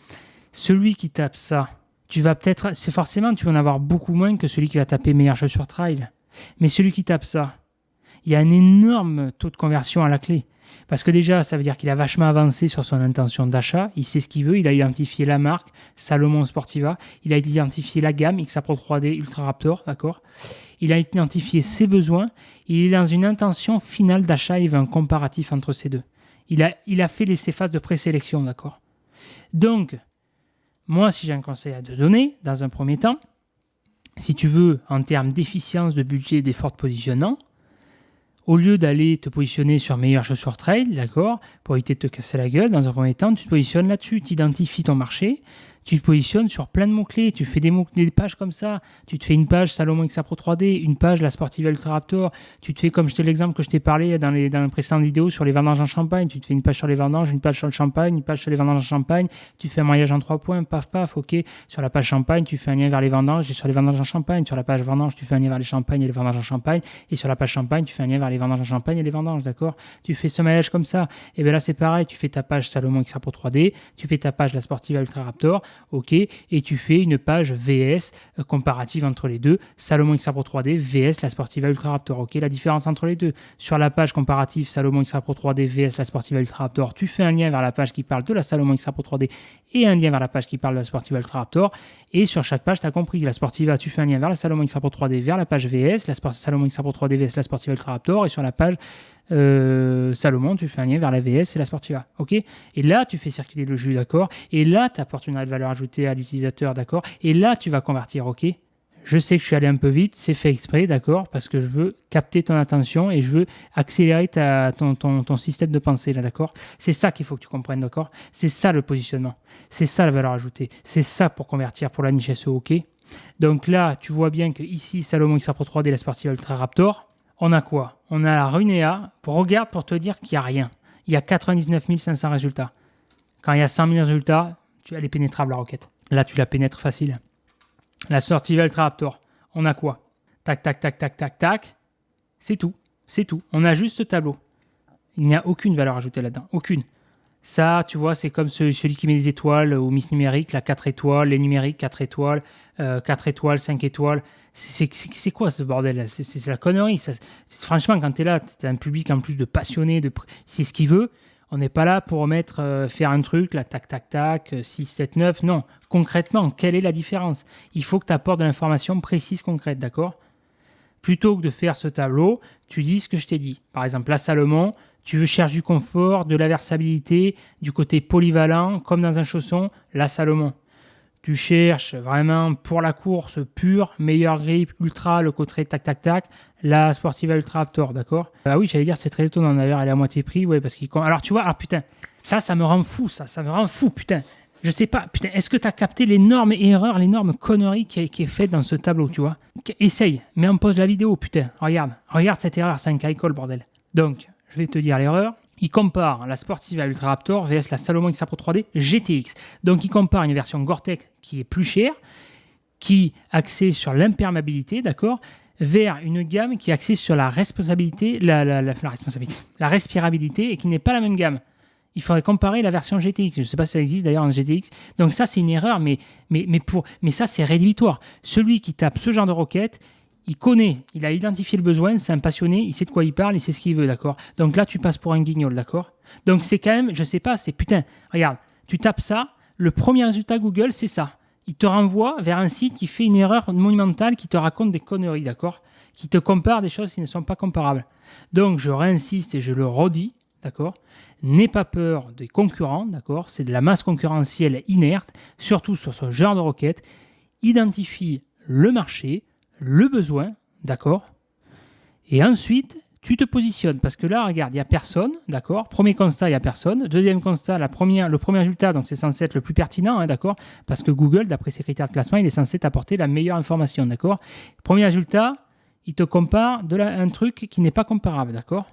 Celui qui tape ça, c'est forcément, tu vas en avoir beaucoup moins que celui qui va taper meilleure chaussure trail. Mais celui qui tape ça, il y a un énorme taux de conversion à la clé. Parce que déjà, ça veut dire qu'il a vachement avancé sur son intention d'achat. Il sait ce qu'il veut. Il a identifié la marque Salomon Sportiva. Il a identifié la gamme XR Pro 3D Ultra Raptor, d'accord. Il a identifié ses besoins. Il est dans une intention finale d'achat. Il veut un comparatif entre ces deux. Il a fait ses phases de présélection, d'accord. Donc, moi, si j'ai un conseil à te donner, dans un premier temps, si tu veux, en termes d'efficience, de budget et d'effort de positionnement, au lieu d'aller te positionner sur meilleure chaussure trail, d'accord, pour éviter de te casser la gueule, dans un premier temps, tu te positionnes là-dessus, tu identifies ton marché, tu te positionnes sur plein de mots-clés, tu fais des pages comme ça, tu te fais une page Salomon XR Pro 3D, une page la Sportiva Ultra Raptor, tu te fais comme l'exemple que je t'ai parlé dans les précédentes vidéos sur les vendanges en Champagne, tu te fais une page sur les vendanges, une page sur le Champagne, une page sur les vendanges en Champagne, tu fais un maillage en 3 points, paf paf, ok, sur la page Champagne, tu fais un lien vers les vendanges, et sur les vendanges en Champagne, sur la page vendanges, tu fais un lien vers les Champagnes et les vendanges en Champagne, et sur la page Champagne, tu fais un lien vers les vendanges en Champagne et les vendanges, d'accord. Tu fais ce maillage comme ça, et bien là c'est pareil, tu fais ta page Salomon XR Pro 3D, tu fais ta page la Sportiva Ultra Raptor, ok, et tu fais une page VS comparative entre les deux, Salomon XR Pro 3D VS la Sportiva Ultra Raptor, ok. La différence entre les deux, sur la page comparative Salomon XR Pro 3D VS la Sportiva Ultra Raptor, tu fais un lien vers la page qui parle de la Salomon XR Pro 3D et un lien vers la page qui parle de la Sportiva Ultra Raptor, et sur chaque page tu as compris, la Sportiva tu fais un lien vers la Salomon XR Pro 3D vers la page VS, la Salomon XR Pro 3D VS la Sportiva Ultra Raptor, et sur la page Salomon, tu fais un lien vers la VS et la Sportiva, ok. Et là, tu fais circuler le jus, d'accord. Et là, tu apportes une valeur ajoutée à l'utilisateur, d'accord. Et là, tu vas convertir, ok. Je sais que je suis allé un peu vite, c'est fait exprès, d'accord, parce que je veux capter ton attention et je veux accélérer ton système de pensée, là, d'accord. C'est ça qu'il faut que tu comprennes, d'accord. C'est ça le positionnement, c'est ça la valeur ajoutée, c'est ça pour convertir pour la niche SEO, ok. Donc là, tu vois bien que ici, Salomon XR Pro 3D, la Sportiva Ultra Raptor, On a quoi? On a la Runea. Regarde pour te dire qu'il n'y a rien. Il y a 99 500 résultats. Quand il y a 100 000 résultats, elle est pénétrable la requête. Là, tu la pénètres facile. La Sportiva Ultra Raptor. On a quoi? Tac, tac, tac, tac, tac, tac. C'est tout. C'est tout. On a juste ce tableau. Il n'y a aucune valeur ajoutée là-dedans. Aucune. Ça, tu vois, c'est comme celui qui met des étoiles au Miss Numérique, la 4 étoiles, les numériques, 4 étoiles, 4 étoiles, 5 étoiles. C'est quoi ce bordel? C'est la connerie. Franchement, quand tu es là, tu as un public en plus de passionnés, c'est ce qu'il veut. On n'est pas là pour faire un truc, là, tac, tac, tac, 6, 7, 9. Non. Concrètement, quelle est la différence? Il faut que tu apportes de l'information précise, concrète, d'accord? Plutôt que de faire ce tableau, tu dis ce que je t'ai dit. Par exemple, la Salomon, tu veux chercher du confort, de la versabilité, du côté polyvalent, comme dans un chausson, la Salomon. Tu cherches vraiment pour la course pure, meilleure grip, ultra, le côté tac tac tac, la Sportiva Ultra Raptor, d'accord? Ah oui, j'allais dire, c'est très étonnant d'ailleurs, elle est à moitié prix, ouais, parce qu'il. Alors tu vois, putain, ça me rend fou, ça me rend fou, putain. Je sais pas, putain, est-ce que tu as capté l'énorme erreur, l'énorme connerie qui est faite dans ce tableau, tu vois? Essaye, mets en pause la vidéo, putain, regarde cette erreur, c'est un caïcol, bordel. Donc, je vais te dire l'erreur. Il compare la Sportiva Ultra Raptor vs la Salomon XR Pro 3D GTX. Donc, il compare une version Gore-Tex qui est plus chère, qui est axée sur l'imperméabilité, d'accord, vers une gamme qui est axée sur la responsabilité, la respirabilité et qui n'est pas la même gamme. Il faudrait comparer la version GTX. Je ne sais pas si ça existe d'ailleurs en GTX. Donc ça, c'est une erreur, mais ça, c'est rédhibitoire. Celui qui tape ce genre de requête, il connaît, il a identifié le besoin, c'est un passionné, il sait de quoi il parle, il sait ce qu'il veut, d'accord? Donc là, tu passes pour un guignol, d'accord? Donc c'est quand même, je sais pas, c'est putain, regarde, tu tapes ça, le premier résultat Google, c'est ça. Il te renvoie vers un site qui fait une erreur monumentale, qui te raconte des conneries, d'accord? Qui te compare des choses qui ne sont pas comparables. Donc je réinsiste et je le redis, d'accord? N'aie pas peur des concurrents, d'accord? C'est de la masse concurrentielle inerte, surtout sur ce genre de requête. Identifie le marché, le besoin, d'accord? Et ensuite, tu te positionnes. Parce que là, regarde, il n'y a personne, d'accord? Premier constat, il n'y a personne. Deuxième constat, le premier résultat, donc c'est censé être le plus pertinent, hein, d'accord? Parce que Google, d'après ses critères de classement, il est censé t'apporter la meilleure information, d'accord? Premier résultat, il te compare un truc qui n'est pas comparable, d'accord?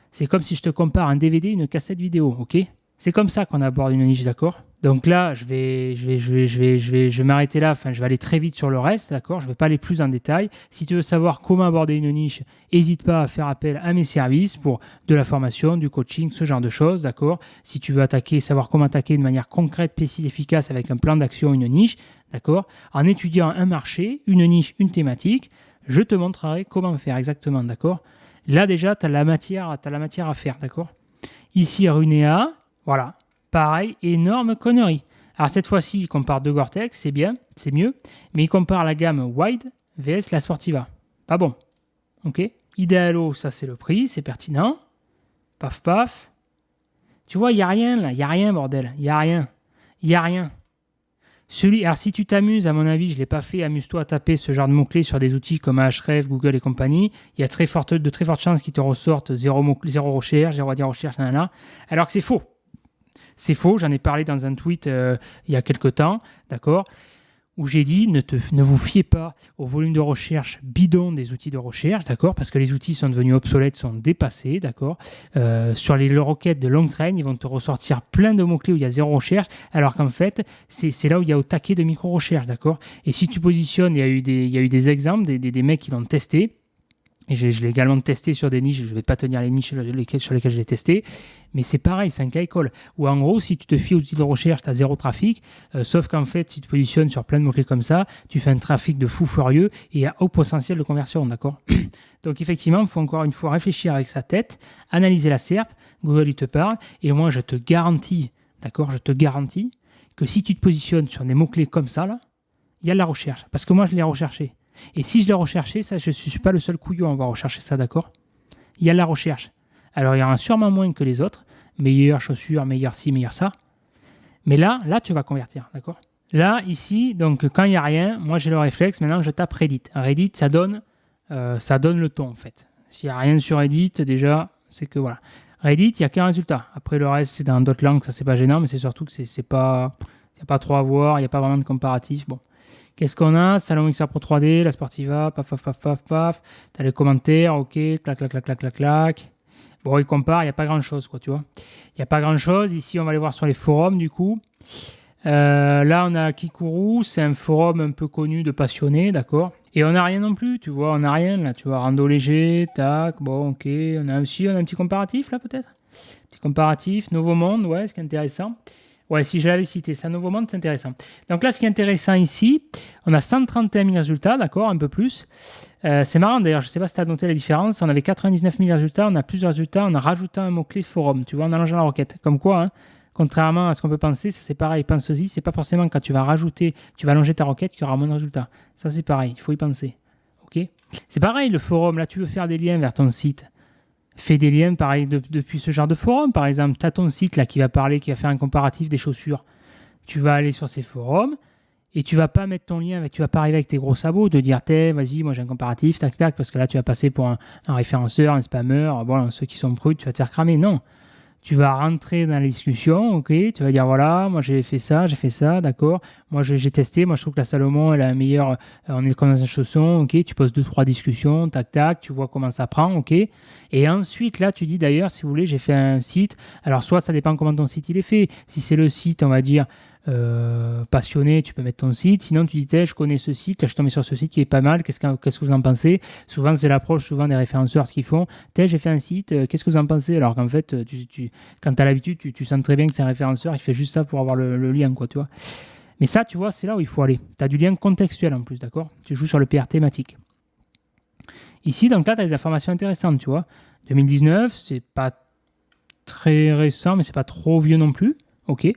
C'est comme si je te compare un DVD, une cassette vidéo, ok? C'est comme ça qu'on aborde une niche, d'accord? Donc là, je vais m'arrêter là. Enfin, je vais aller très vite sur le reste, d'accord? Je ne vais pas aller plus en détail. Si tu veux savoir comment aborder une niche, n'hésite pas à faire appel à mes services pour de la formation, du coaching, ce genre de choses, d'accord? Si tu veux savoir comment attaquer de manière concrète, précise, efficace avec un plan d'action, une niche, d'accord? En étudiant un marché, une niche, une thématique, je te montrerai comment faire exactement, d'accord? Là, déjà, tu as la matière à faire, d'accord? Ici, Runea, voilà. Pareil, énorme connerie. Alors cette fois-ci, il compare deux Gore-Tex, c'est bien, c'est mieux, mais il compare la gamme Wide vs la Sportiva. Pas bon. Ok. Idealo, ça c'est le prix, c'est pertinent. Paf paf. Tu vois, il n'y a rien là, il n'y a rien, bordel. Il n'y a rien. Alors si tu t'amuses, à mon avis, je ne l'ai pas fait, amuse-toi à taper ce genre de mots-clés sur des outils comme Ahrefs, Google et compagnie. Il y a de très fortes chances qu'ils te ressortent zéro recherche, zéro à dire recherche, nanana. Alors que c'est faux. C'est faux, j'en ai parlé dans un tweet il y a quelques temps, d'accord, où j'ai dit ne vous fiez pas au volume de recherche bidon des outils de recherche, d'accord, parce que les outils sont devenus obsolètes, sont dépassés, d'accord. Sur les requêtes de long train, ils vont te ressortir plein de mots-clés où il y a zéro recherche, alors qu'en fait, c'est là où il y a au taquet de micro-recherche, d'accord. Et si tu positionnes, il y a eu des exemples, des mecs qui l'ont testé. Et je l'ai également testé sur des niches, je ne vais pas tenir les niches sur lesquelles je l'ai testé, mais c'est pareil, c'est un cas école. Ou en gros, si tu te fies aux outils de recherche, tu as zéro trafic, sauf qu'en fait, si tu te positionnes sur plein de mots-clés comme ça, tu fais un trafic de fou furieux et à haut potentiel de conversion, d'accord? Donc effectivement, il faut encore une fois réfléchir avec sa tête, analyser la SERP, Google il te parle, et moi je te garantis, d'accord, je te garantis que si tu te positionnes sur des mots-clés comme ça, là, il y a de la recherche, parce que moi je l'ai recherché. Et si je l'ai recherché, ça, je ne suis pas le seul couillon à avoir recherché ça, d'accord? Il y a de la recherche. Alors, il y en a sûrement moins que les autres. Meilleures chaussures, meilleures ci, meilleures ça. Mais là, tu vas convertir, d'accord? Là, ici, donc, quand il n'y a rien, moi, j'ai le réflexe. Maintenant, je tape Reddit. Reddit, ça donne le ton, en fait. S'il n'y a rien sur Reddit, déjà, c'est que voilà. Reddit, il n'y a qu'un résultat. Après, le reste, c'est dans d'autres langues. Ça, c'est pas gênant, mais c'est surtout que c'est pas... Il n'y a pas trop à voir. Il n'y a pas vraiment de comparatif. Bon. Qu'est-ce qu'on a? Salomon XR Pro 3D, la Sportiva, paf, paf, paf, paf, paf. T'as les commentaires, ok, clac, clac, clac, clac, clac, clac. Bon, il compare, il n'y a pas grand-chose, quoi, tu vois. Il n'y a pas grand-chose. Ici, on va aller voir sur les forums, du coup. Là, on a Kikuru, c'est un forum un peu connu de passionnés, d'accord. Et on n'a rien non plus, tu vois, on n'a rien, là, tu vois. Rando léger, tac, bon, ok. On a un petit comparatif, là, peut-être. Petit comparatif, Nouveau Monde, ouais, ce qui est intéressant. Ouais, si je l'avais cité, ça, Nouveau Monde, c'est intéressant. Donc là, ce qui est intéressant ici, on a 131 000 résultats, d'accord, un peu plus. C'est marrant d'ailleurs, je ne sais pas si tu as noté la différence. On avait 99 000 résultats, on a plus de résultats, on a rajouté un mot-clé forum, tu vois, en allongeant la requête. Comme quoi, hein, contrairement à ce qu'on peut penser, ça c'est pareil, pense-y, c'est pas forcément quand tu vas allonger ta requête qu'il y aura moins de résultats. Ça c'est pareil, il faut y penser. Ok. C'est pareil, le forum, là tu veux faire des liens vers ton site. Fais des liens pareil depuis ce genre de forum, par exemple. Tu as ton site là qui va faire un comparatif des chaussures. Tu vas aller sur ces forums et tu vas pas mettre ton lien, tu vas pas arriver avec tes gros sabots, de dire vas-y, moi j'ai un comparatif, tac tac, parce que là tu vas passer pour un référenceur, un spammeur, bon, ceux qui sont prudes, tu vas te faire cramer. Non. Tu vas rentrer dans la discussion, ok, tu vas dire voilà, moi j'ai fait ça, d'accord, moi j'ai testé, moi je trouve que la Salomon elle a la meilleure en économisation de chaussons, ok, tu poses 2-3 discussions, tac tac, tu vois comment ça prend, ok, et ensuite là tu dis d'ailleurs, si vous voulez, j'ai fait un site, alors soit ça dépend comment ton site il est fait, si c'est le site, on va dire, passionné, tu peux mettre ton site, sinon tu dis je connais ce site, là je suis tombé sur ce site qui est pas mal, qu'est-ce que vous en pensez? Souvent c'est l'approche des référenceurs, ce qu'ils font, j'ai fait un site, qu'est-ce que vous en pensez? Alors qu'en fait, quand tu as l'habitude, tu sens très bien que c'est un référenceur, il fait juste ça pour avoir le lien, quoi, tu vois. Mais ça, tu vois, c'est là où il faut aller. Tu as du lien contextuel en plus, d'accord? Tu joues sur le PR thématique. Ici, donc là, tu as des informations intéressantes, tu vois. 2019, c'est pas très récent, mais c'est pas trop vieux non plus, ok.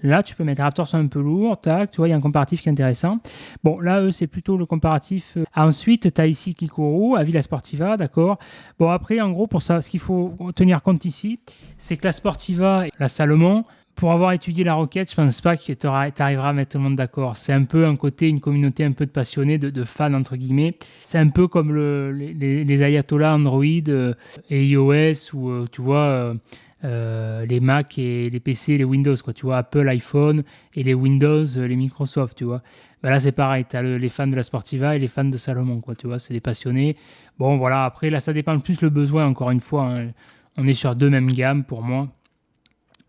Là, tu peux mettre les Raptors sont un peu lourds, tac, tu vois, il y a un comparatif qui est intéressant. Bon, là, eux, c'est plutôt le comparatif. Ensuite, tu as ici Kikuru, à Villa Sportiva, d'accord. Bon, après, en gros, pour ça, ce qu'il faut tenir compte ici, c'est que la Sportiva et la Salomon, pour avoir étudié la requête, je ne pense pas que tu arriveras à mettre tout le monde d'accord. C'est un peu une communauté un peu de passionnés, de fans, entre guillemets. C'est un peu comme les ayatollahs Android et iOS, où, tu vois... les Mac et les PC et les Windows, quoi, tu vois, Apple, iPhone et les Windows, les Microsoft, tu vois. Ben là, c'est pareil, tu as les fans de la Sportiva et les fans de Salomon, quoi, tu vois, c'est des passionnés. Bon, voilà, après, là, ça dépend plus le besoin, encore une fois. Hein. On est sur deux mêmes gammes, pour moi.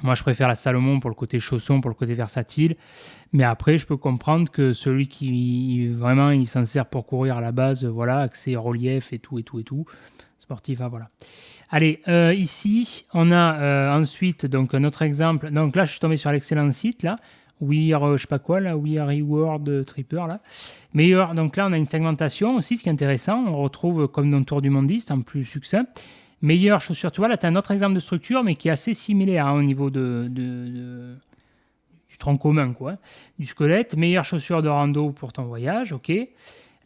Moi, je préfère la Salomon pour le côté chausson, pour le côté versatile. Mais après, je peux comprendre que celui qui, vraiment, il s'en sert pour courir à la base, voilà, accès relief et tout. Sportiva, voilà. Allez, ici, on a ensuite donc un autre exemple. Donc là, je suis tombé sur l'excellent site, là. We Are, je sais pas quoi, là. We Are Reward Tripper, là. Meilleur, donc là, on a une segmentation aussi, ce qui est intéressant. On retrouve, comme dans le Tour du Mondiste, en plus succinct. Meilleure chaussure, tu vois, là, tu as un autre exemple de structure, mais qui est assez similaire hein, au niveau du tronc commun, quoi. Du squelette. Meilleure chaussure de rando pour ton voyage, ok.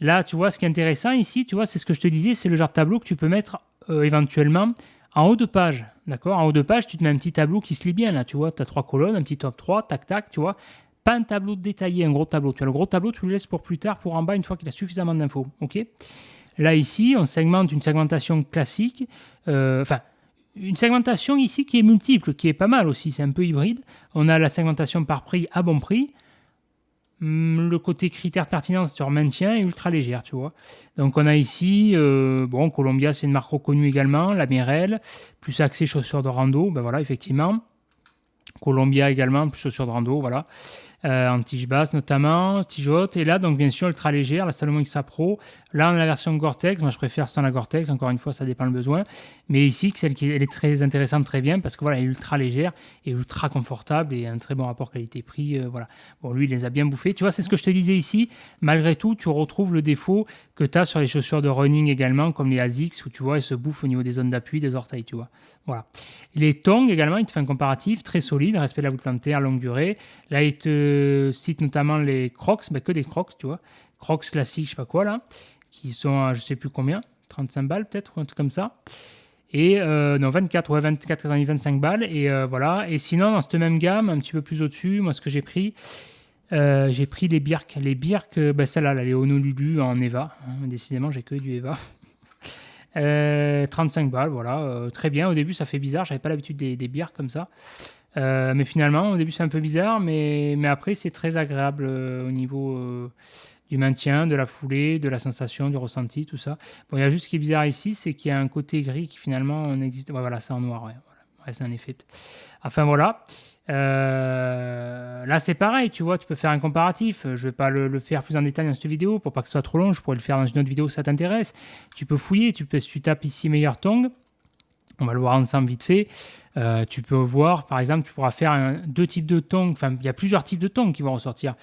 Là, tu vois, ce qui est intéressant ici, tu vois, c'est ce que je te disais, c'est le genre de tableau que tu peux mettre éventuellement en haut de page, d'accord? En haut de page, tu te mets un petit tableau qui se lit bien, là, tu vois, tu as 3 colonnes, un petit top 3, tac, tac, tu vois. Pas un tableau détaillé, un gros tableau. Tu as le gros tableau, tu le laisses pour plus tard, pour en bas, une fois qu'il a suffisamment d'infos, ok? Là, ici, on segmente une segmentation classique, une segmentation ici qui est multiple, qui est pas mal aussi, c'est un peu hybride. On a la segmentation par prix à bon prix. Le côté critère de pertinence sur maintien est ultra légère, tu vois. Donc on a ici, Columbia, c'est une marque reconnue également, la Merrell, plus axée chaussures de rando, ben voilà, effectivement. Columbia également, plus chaussures de rando, voilà. En tige basse notamment, tige haute. Et là, donc bien sûr, ultra légère, la Salomon XA Pro. Là, on a la version Gore-Tex. Moi, je préfère sans la Gore-Tex. Encore une fois, ça dépend le besoin. Mais ici, elle est très intéressante, très bien, parce que voilà, elle est ultra légère et ultra confortable et un très bon rapport qualité-prix. Voilà. Bon, lui, il les a bien bouffés. Tu vois, c'est ce que je te disais ici. Malgré tout, tu retrouves le défaut que tu as sur les chaussures de running également, comme les ASICS, où tu vois, elles se bouffent au niveau des zones d'appui, des orteils, tu vois. Voilà. Les tongs également, il te fait un comparatif très solide, respect de la voûte plantaire, longue durée. Là, il te cite notamment les Crocs, que des Crocs, tu vois. Crocs classiques, je sais pas quoi, là, qui sont à je sais plus combien, 35 balles peut-être, ou un truc comme ça. Et non, 24, 25 balles. Et voilà. Et sinon, dans cette même gamme, un petit peu plus au-dessus, moi, ce que j'ai pris les Birk. Les Birk, celle-là, les Honolulu en Eva. Hein, décidément, j'ai que du Eva. 35 balles, voilà, très bien. Au début, ça fait bizarre, j'avais pas l'habitude des Birk comme ça. Mais finalement, au début, c'est un peu bizarre, mais après, c'est très agréable au niveau du maintien, de la foulée, de la sensation, du ressenti, tout ça. Bon, il y a juste ce qui est bizarre ici, c'est qu'il y a un côté gris qui finalement n'existe pas. Ouais, voilà, c'est en noir. Ouais, voilà. Ouais, c'est un effet. Enfin, voilà. Là, c'est pareil, tu vois, tu peux faire un comparatif. Je ne vais pas le faire plus en détail dans cette vidéo pour pas que ce soit trop long. Je pourrais le faire dans une autre vidéo si ça t'intéresse. Tu peux fouiller, si tu tapes ici meilleur tong, on va le voir ensemble vite fait. Tu peux voir, par exemple, tu pourras faire deux types de tongs. Enfin, il y a plusieurs types de tongs qui vont ressortir.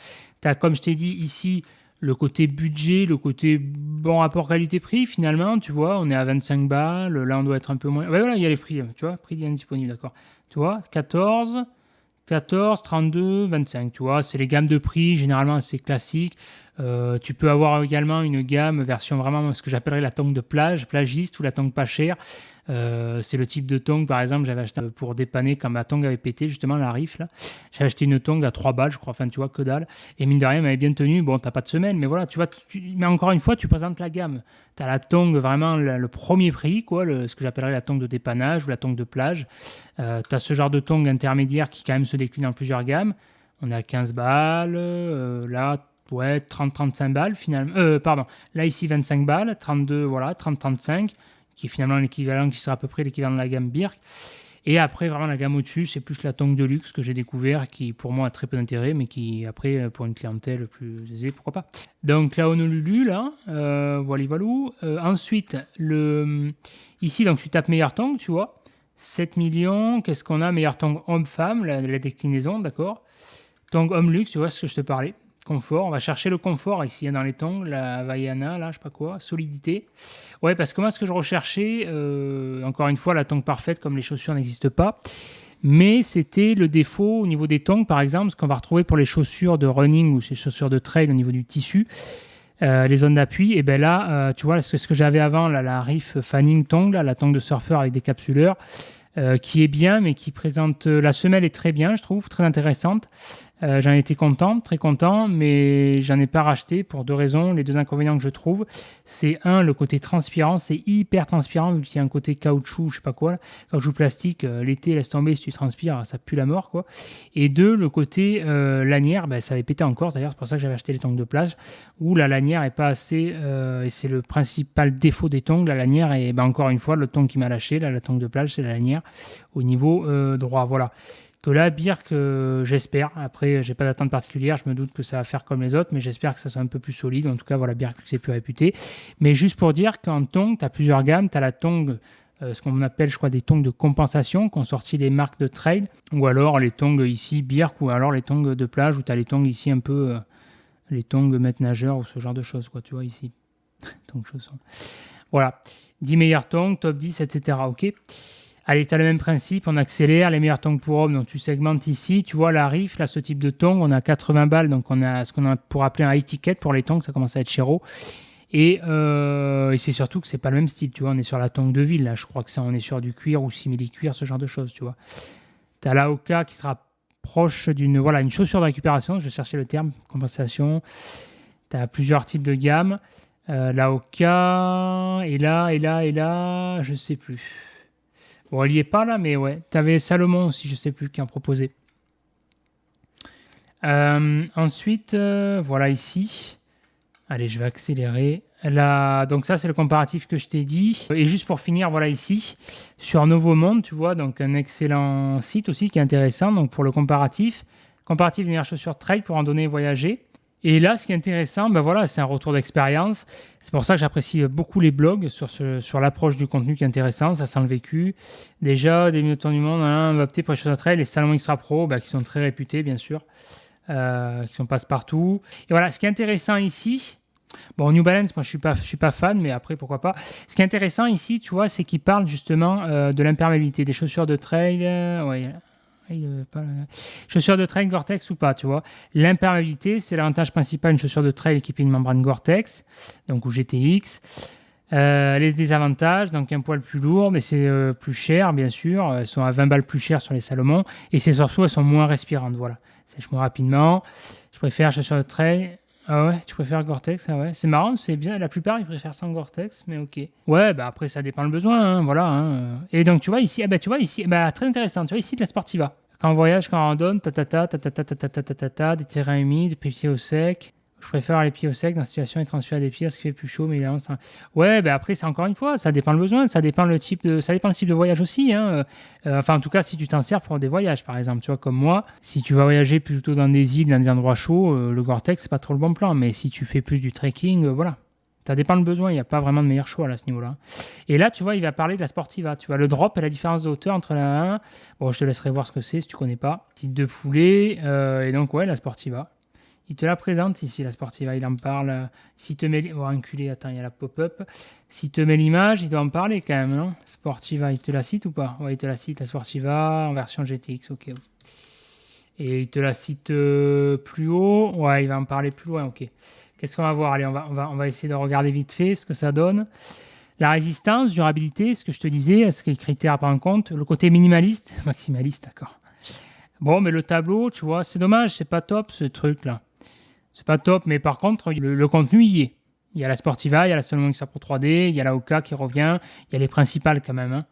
Tu as, comme je t'ai dit ici, le côté budget, le côté bon rapport qualité-prix. Finalement, tu vois, on est à 25 balles. Là, on doit être un peu moins. Ouais, voilà, il y a les prix. Tu vois, prix indisponible, d'accord. Tu vois, 14, 32, 25. Tu vois, c'est les gammes de prix, généralement assez classiques. Tu peux avoir également une gamme, version vraiment ce que j'appellerais la tongue de plage, plagiste ou la tongue pas chère. C'est le type de tongue, par exemple, j'avais acheté pour dépanner quand ma tongue avait pété, justement, la riff, là. J'avais acheté une tongue à 3 balles, je crois, enfin, tu vois, que dalle. Et mine de rien, elle m'avait bien tenu. Bon, t'as pas de semelle, mais voilà, tu vois, mais encore une fois, tu présentes la gamme. T'as la tongue, vraiment, le premier prix, quoi, ce que j'appellerais la tongue de dépannage ou la tongue de plage. T'as ce genre de tongue intermédiaire qui, quand même, se décline en plusieurs gammes. On est à 15 balles, là, ouais, 30-35 balles, finalement. Pardon, là, ici, 25 balles, 32, voilà, 30-35, qui est finalement l'équivalent, qui sera à peu près l'équivalent de la gamme Birk. Et après, vraiment, la gamme au-dessus, c'est plus la tongue de luxe que j'ai découvert, qui pour moi a très peu d'intérêt, mais qui, après, pour une clientèle plus aisée, pourquoi pas. Donc, la Honolulu, là, voilà, voilà. Ensuite, ici, donc, tu tapes meilleur tongue, tu vois. 7 millions, qu'est-ce qu'on a? Meilleur tongue homme-femme, la déclinaison, d'accord. Tongue homme-luxe, tu vois ce que je te parlais. Confort, on va chercher le confort ici dans les tongs, la Havaiana, là, je sais pas quoi, solidité. Ouais, parce que moi, ce que je recherchais, encore une fois, la tongue parfaite, comme les chaussures n'existent pas, mais c'était le défaut au niveau des tongs, par exemple, ce qu'on va retrouver pour les chaussures de running ou ces chaussures de trail au niveau du tissu, les zones d'appui. Et bien là, tu vois, ce que j'avais avant, là, la Reef Fanning Tong, là, la tongue de surfeur avec des capsuleurs, qui est bien, mais qui présente. La semelle est très bien, je trouve, très intéressante. J'en étais content, très content, mais j'en ai pas racheté pour deux raisons. Les deux inconvénients que je trouve, c'est un, le côté transpirant, c'est hyper transpirant vu qu'il y a un côté caoutchouc, je sais pas quoi, caoutchouc plastique. L'été, laisse tomber, si tu transpires, ça pue la mort, quoi. Et deux, le côté lanière, ben, ça avait pété en Corse d'ailleurs, c'est pour ça que j'avais acheté les tongs de plage, où la lanière est pas assez, et c'est le principal défaut des tongs, la lanière, et ben, encore une fois, le tong qui m'a lâché, là, la tong de plage, c'est la lanière au niveau droit, voilà. Que là, Birk, j'espère. Après, j'ai pas d'attente particulière. Je me doute que ça va faire comme les autres, mais j'espère que ça soit un peu plus solide. En tout cas, voilà, Birk, c'est plus réputé. Mais juste pour dire qu'en tong, tu as plusieurs gammes. Tu as la tong, ce qu'on appelle, je crois, des tongs de compensation qu'ont sorti les marques de trail. Ou alors les tongs ici, Birk, ou alors les tongs de plage, où tu as les tongs ici un peu, les tongs maître nageur ou ce genre de choses, quoi. Tu vois, ici. Tongs chaussons. Voilà. 10 meilleurs tongs, top 10, etc. OK. Allez, tu as le même principe, on accélère, les meilleurs tongs pour hommes, donc tu segmentes ici, tu vois la Reef, là ce type de tong, on a 80 balles, donc on a ce qu'on a pour appeler un high ticket pour les tongs, ça commence à être chéro. Et c'est surtout que c'est pas le même style, tu vois, on est sur la tong de ville, là je crois que ça on est sur du cuir ou simili-cuir, ce genre de choses, tu vois. Tu as la Hoka qui sera proche d'une, voilà, une chaussure de récupération, je cherchais le terme, compensation. Tu as plusieurs types de gammes, la Hoka, et là, je sais plus. Bon, elle y est pas là, mais ouais. Tu avais Salomon aussi, je sais plus, qui en proposait. Ensuite, voilà ici. Allez, je vais accélérer. Là, donc ça, c'est le comparatif que je t'ai dit. Et juste pour finir, voilà ici, sur Novo Monde, tu vois, donc un excellent site aussi qui est intéressant. Donc pour le comparatif des meilleures chaussures trail pour randonner et voyager. Et là, ce qui est intéressant, ben voilà, c'est un retour d'expérience. C'est pour ça que j'apprécie beaucoup les blogs sur l'approche du contenu qui est intéressant. Ça sent le vécu. Déjà, des milieux du monde, on va opter pour les chaussures trail, les Salomon Extra Pro, qui sont très réputés, bien sûr, qui sont passe-partout. Et voilà, ce qui est intéressant ici, bon, New Balance, moi, je suis pas fan, mais après, pourquoi pas. Ce qui est intéressant ici, tu vois, c'est qu'ils parlent justement de l'imperméabilité des chaussures de trail. Ouais. Chaussures de trail Gore-Tex ou pas, tu vois. L'imperméabilité, c'est l'avantage principal d'une chaussure de trail équipée d'une membrane Gore-Tex, donc ou GTX. Les désavantages, donc un poil plus lourd, mais c'est plus cher, bien sûr. Elles sont à 20 balles plus chères sur les Salomon. Et c'est surtout, elles sont moins respirantes, voilà. Sèche moins rapidement. Je préfère chaussures de trail. Ah ouais, tu préfères Gore-Tex? Ah ouais, c'est marrant, c'est bien. La plupart, ils préfèrent sans Gore-Tex, mais ok. Ouais, bah après, ça dépend le besoin, hein, voilà. Hein. Et donc, tu vois ici, très intéressant. Tu vois ici, de la Sportiva. Quand on voyage, quand on randonne, des terrains humides, pieds au sec. Je préfère les pieds au sec dans la situation et transférer des pieds parce qu'il fait plus chaud, mais évidemment, ça... Ouais, ben après, c'est encore une fois, ça dépend le besoin, ça dépend le type de voyage aussi. Hein. Enfin, en tout cas, si tu t'en sers pour des voyages, par exemple, tu vois, comme moi, si tu vas voyager plutôt dans des îles, dans des endroits chauds, le Gore-Tex, c'est pas trop le bon plan. Mais si tu fais plus du trekking, voilà. Ça dépend le besoin, il n'y a pas vraiment de meilleur choix là, à ce niveau-là. Et là, tu vois, il va parler de la Sportiva. Tu vois, le drop et la différence de hauteur entre la 1. Bon, je te laisserai voir ce que c'est si tu connais pas. Site de foulée, et donc, ouais, la Sportiva. Il te la présente ici, la Sportiva, il en parle. S'il te met... Oh, enculé, attends, il y a la pop-up. S'il te met l'image, il doit en parler quand même, non? Sportiva, il te la cite ou pas? Ouais, il te la cite, la Sportiva, en version GTX, ok. Et il te la cite plus haut. Ouais, il va en parler plus loin, ok. Qu'est-ce qu'on va voir? Allez, on va essayer de regarder vite fait ce que ça donne. La résistance, durabilité, ce que je te disais, est-ce qu'il y a des critères à prendre en compte? Le côté minimaliste, maximaliste, d'accord. Bon, mais le tableau, tu vois, c'est dommage, c'est pas top ce truc-là. C'est pas top, mais par contre, le contenu y est. Il y a la Sportiva, il y a la Salomon XR Pro 3D, il y a la Oka qui revient, il y a les principales quand même.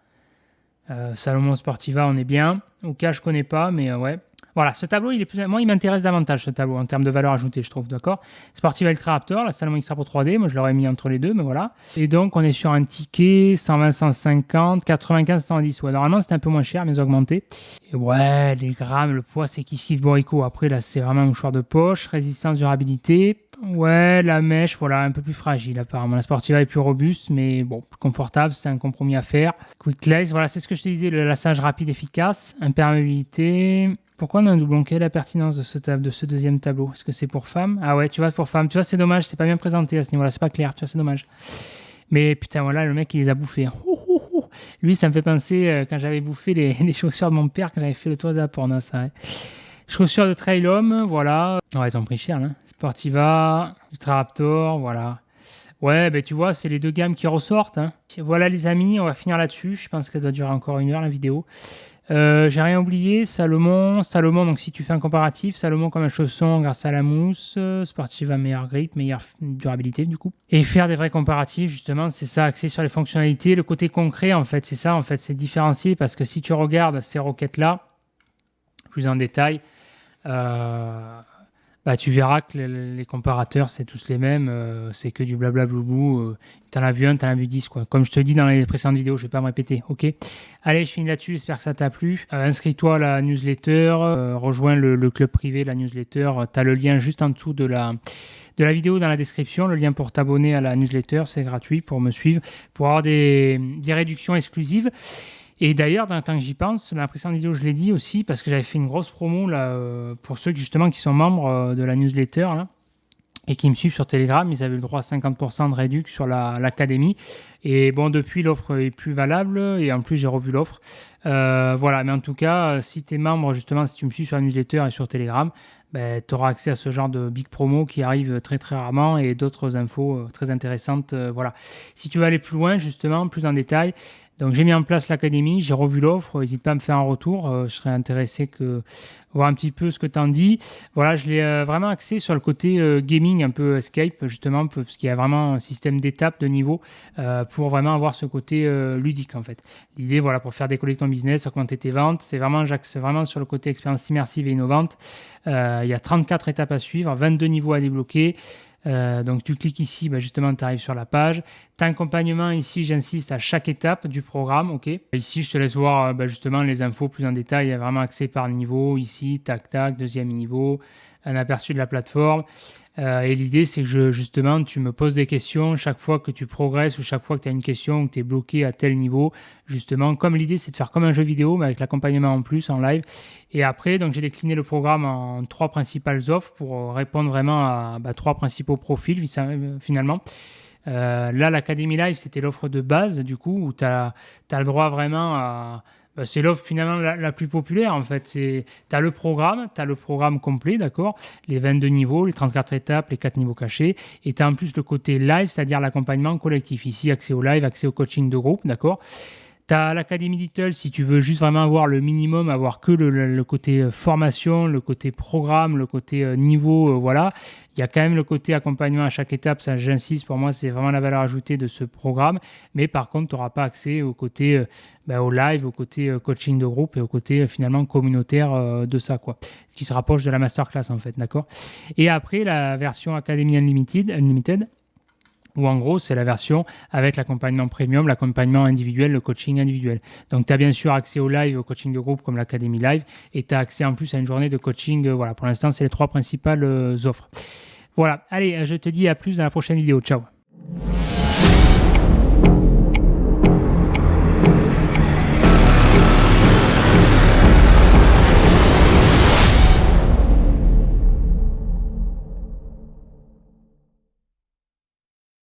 Hein. Salomon Sportiva, on est bien. Oka, je connais pas, mais ouais. Voilà, ce tableau, moi, il m'intéresse davantage, ce tableau, en termes de valeur ajoutée, je trouve, d'accord? Sportiva Ultra Raptor, la Salomon XR Pro 3D, moi, je l'aurais mis entre les deux, mais voilà. Et donc, on est sur un ticket 120, 150, 95, 110. Ouais, normalement, c'était un peu moins cher, mais augmenté. Et ouais, les grammes, le poids, c'est kiff Borico. Après, là, c'est vraiment un mouchoir de poche. Résistance, durabilité. Ouais, la mèche, voilà, un peu plus fragile, apparemment. La Sportiva est plus robuste, mais bon, plus confortable, c'est un compromis à faire. Quick lace, voilà, c'est ce que je te disais, le lassage rapide, efficace. Imperméabilité. Pourquoi on a un doublon? Quelle est la pertinence de ce deuxième tableau? Est-ce que c'est pour femmes? Ah ouais, tu vois, pour femmes. Tu vois, c'est dommage, c'est pas bien présenté à ce niveau-là, c'est pas clair, tu vois, c'est dommage. Mais putain, voilà, le mec, il les a bouffés. Lui, ça me fait penser quand j'avais bouffé les chaussures de mon père, quand j'avais fait le tour des Apornos, ça. Ouais. Chaussures de trail homme, voilà. Ouais, ils ont pris cher, hein. Sportiva, Ultra Raptor, voilà. Ouais, ben tu vois, c'est les deux gammes qui ressortent. Hein. Voilà, les amis, on va finir là-dessus. Je pense qu'elle doit durer encore 1 heure, la vidéo. J'ai rien oublié, Salomon, donc si tu fais un comparatif, Salomon comme un chausson grâce à la mousse, Sportiva meilleure grip, meilleure durabilité du coup. Et faire des vrais comparatifs, justement, c'est ça, axé sur les fonctionnalités, le côté concret en fait, c'est ça, en fait, c'est différencié parce que si tu regardes ces roquettes-là, plus en détail, bah, tu verras que les comparateurs, c'est tous les mêmes, c'est que du blabla bloubou. T'en as vu un, t'en as vu 10, quoi. Comme je te dis dans les précédentes vidéos, je vais pas me répéter, ok? Allez, je finis là-dessus, j'espère que ça t'a plu. Inscris-toi à la newsletter, rejoins le club privé, la newsletter. T'as le lien juste en dessous de la vidéo dans la description, le lien pour t'abonner à la newsletter, c'est gratuit pour me suivre, pour avoir des réductions exclusives. Et d'ailleurs, dans le temps que j'y pense, dans la précédente vidéo, je l'ai dit aussi, parce que j'avais fait une grosse promo là, pour ceux justement qui sont membres de la newsletter là, et qui me suivent sur Telegram, ils avaient le droit à 50% de réduction sur l'académie. Et bon, depuis, l'offre est plus valable, et en plus, j'ai revu l'offre. Voilà, mais en tout cas, si tu es membre, justement, si tu me suis sur la newsletter et sur Telegram, ben, tu auras accès à ce genre de big promo qui arrive très très rarement et d'autres infos très intéressantes. Voilà. Si tu veux aller plus loin, justement, plus en détail, donc j'ai mis en place l'académie, j'ai revu l'offre, n'hésite pas à me faire un retour, je serais intéressé de voir un petit peu ce que tu en dis. Voilà, je l'ai vraiment axé sur le côté gaming, un peu escape, justement, parce qu'il y a vraiment un système d'étapes, de niveaux, pour vraiment avoir ce côté ludique en fait. L'idée, voilà, pour faire décoller ton business, augmenter tes ventes, j'axe vraiment sur le côté expérience immersive et innovante. Il y a 34 étapes à suivre, 22 niveaux à débloquer. Donc tu cliques ici, bah justement tu arrives sur la page. Tu as un accompagnement ici, j'insiste, à chaque étape du programme. Okay. Ici je te laisse voir justement les infos plus en détail, il y a vraiment accès par niveau, ici, tac tac, deuxième niveau, un aperçu de la plateforme. Et l'idée c'est que justement tu me poses des questions chaque fois que tu progresses ou chaque fois que tu as une question ou que tu es bloqué à tel niveau. Justement, comme l'idée c'est de faire comme un jeu vidéo mais avec l'accompagnement en plus, en live. Et après, donc j'ai décliné le programme en 3 principales offres pour répondre vraiment à 3 principaux profils finalement. Là, l'Académie Live, c'était l'offre de base du coup où tu as le droit vraiment à... c'est l'offre finalement la plus populaire en fait. Tu as le programme complet, d'accord, les 22 niveaux, les 34 étapes, les 4 niveaux cachés, et tu as en plus le côté live, c'est-à-dire l'accompagnement collectif. Ici, accès au live, accès au coaching de groupe, d'accord. Tu as l'Académie Little si tu veux juste vraiment avoir le minimum, avoir que le côté formation, le côté programme, le côté niveau, voilà. Il y a quand même le côté accompagnement à chaque étape, ça j'insiste, pour moi c'est vraiment la valeur ajoutée de ce programme. Mais par contre, tu n'auras pas accès au côté au live, au côté coaching de groupe et au côté finalement communautaire de ça, quoi. Ce qui se rapproche de la masterclass en fait, d'accord. Et après, la version Academy Unlimited où en gros, c'est la version avec l'accompagnement premium, l'accompagnement individuel, le coaching individuel. Donc, tu as bien sûr accès au live, au coaching de groupe comme l'Académie Live, et tu as accès en plus à une journée de coaching. Voilà, pour l'instant, c'est les 3 principales offres. Voilà, allez, je te dis à plus dans la prochaine vidéo. Ciao.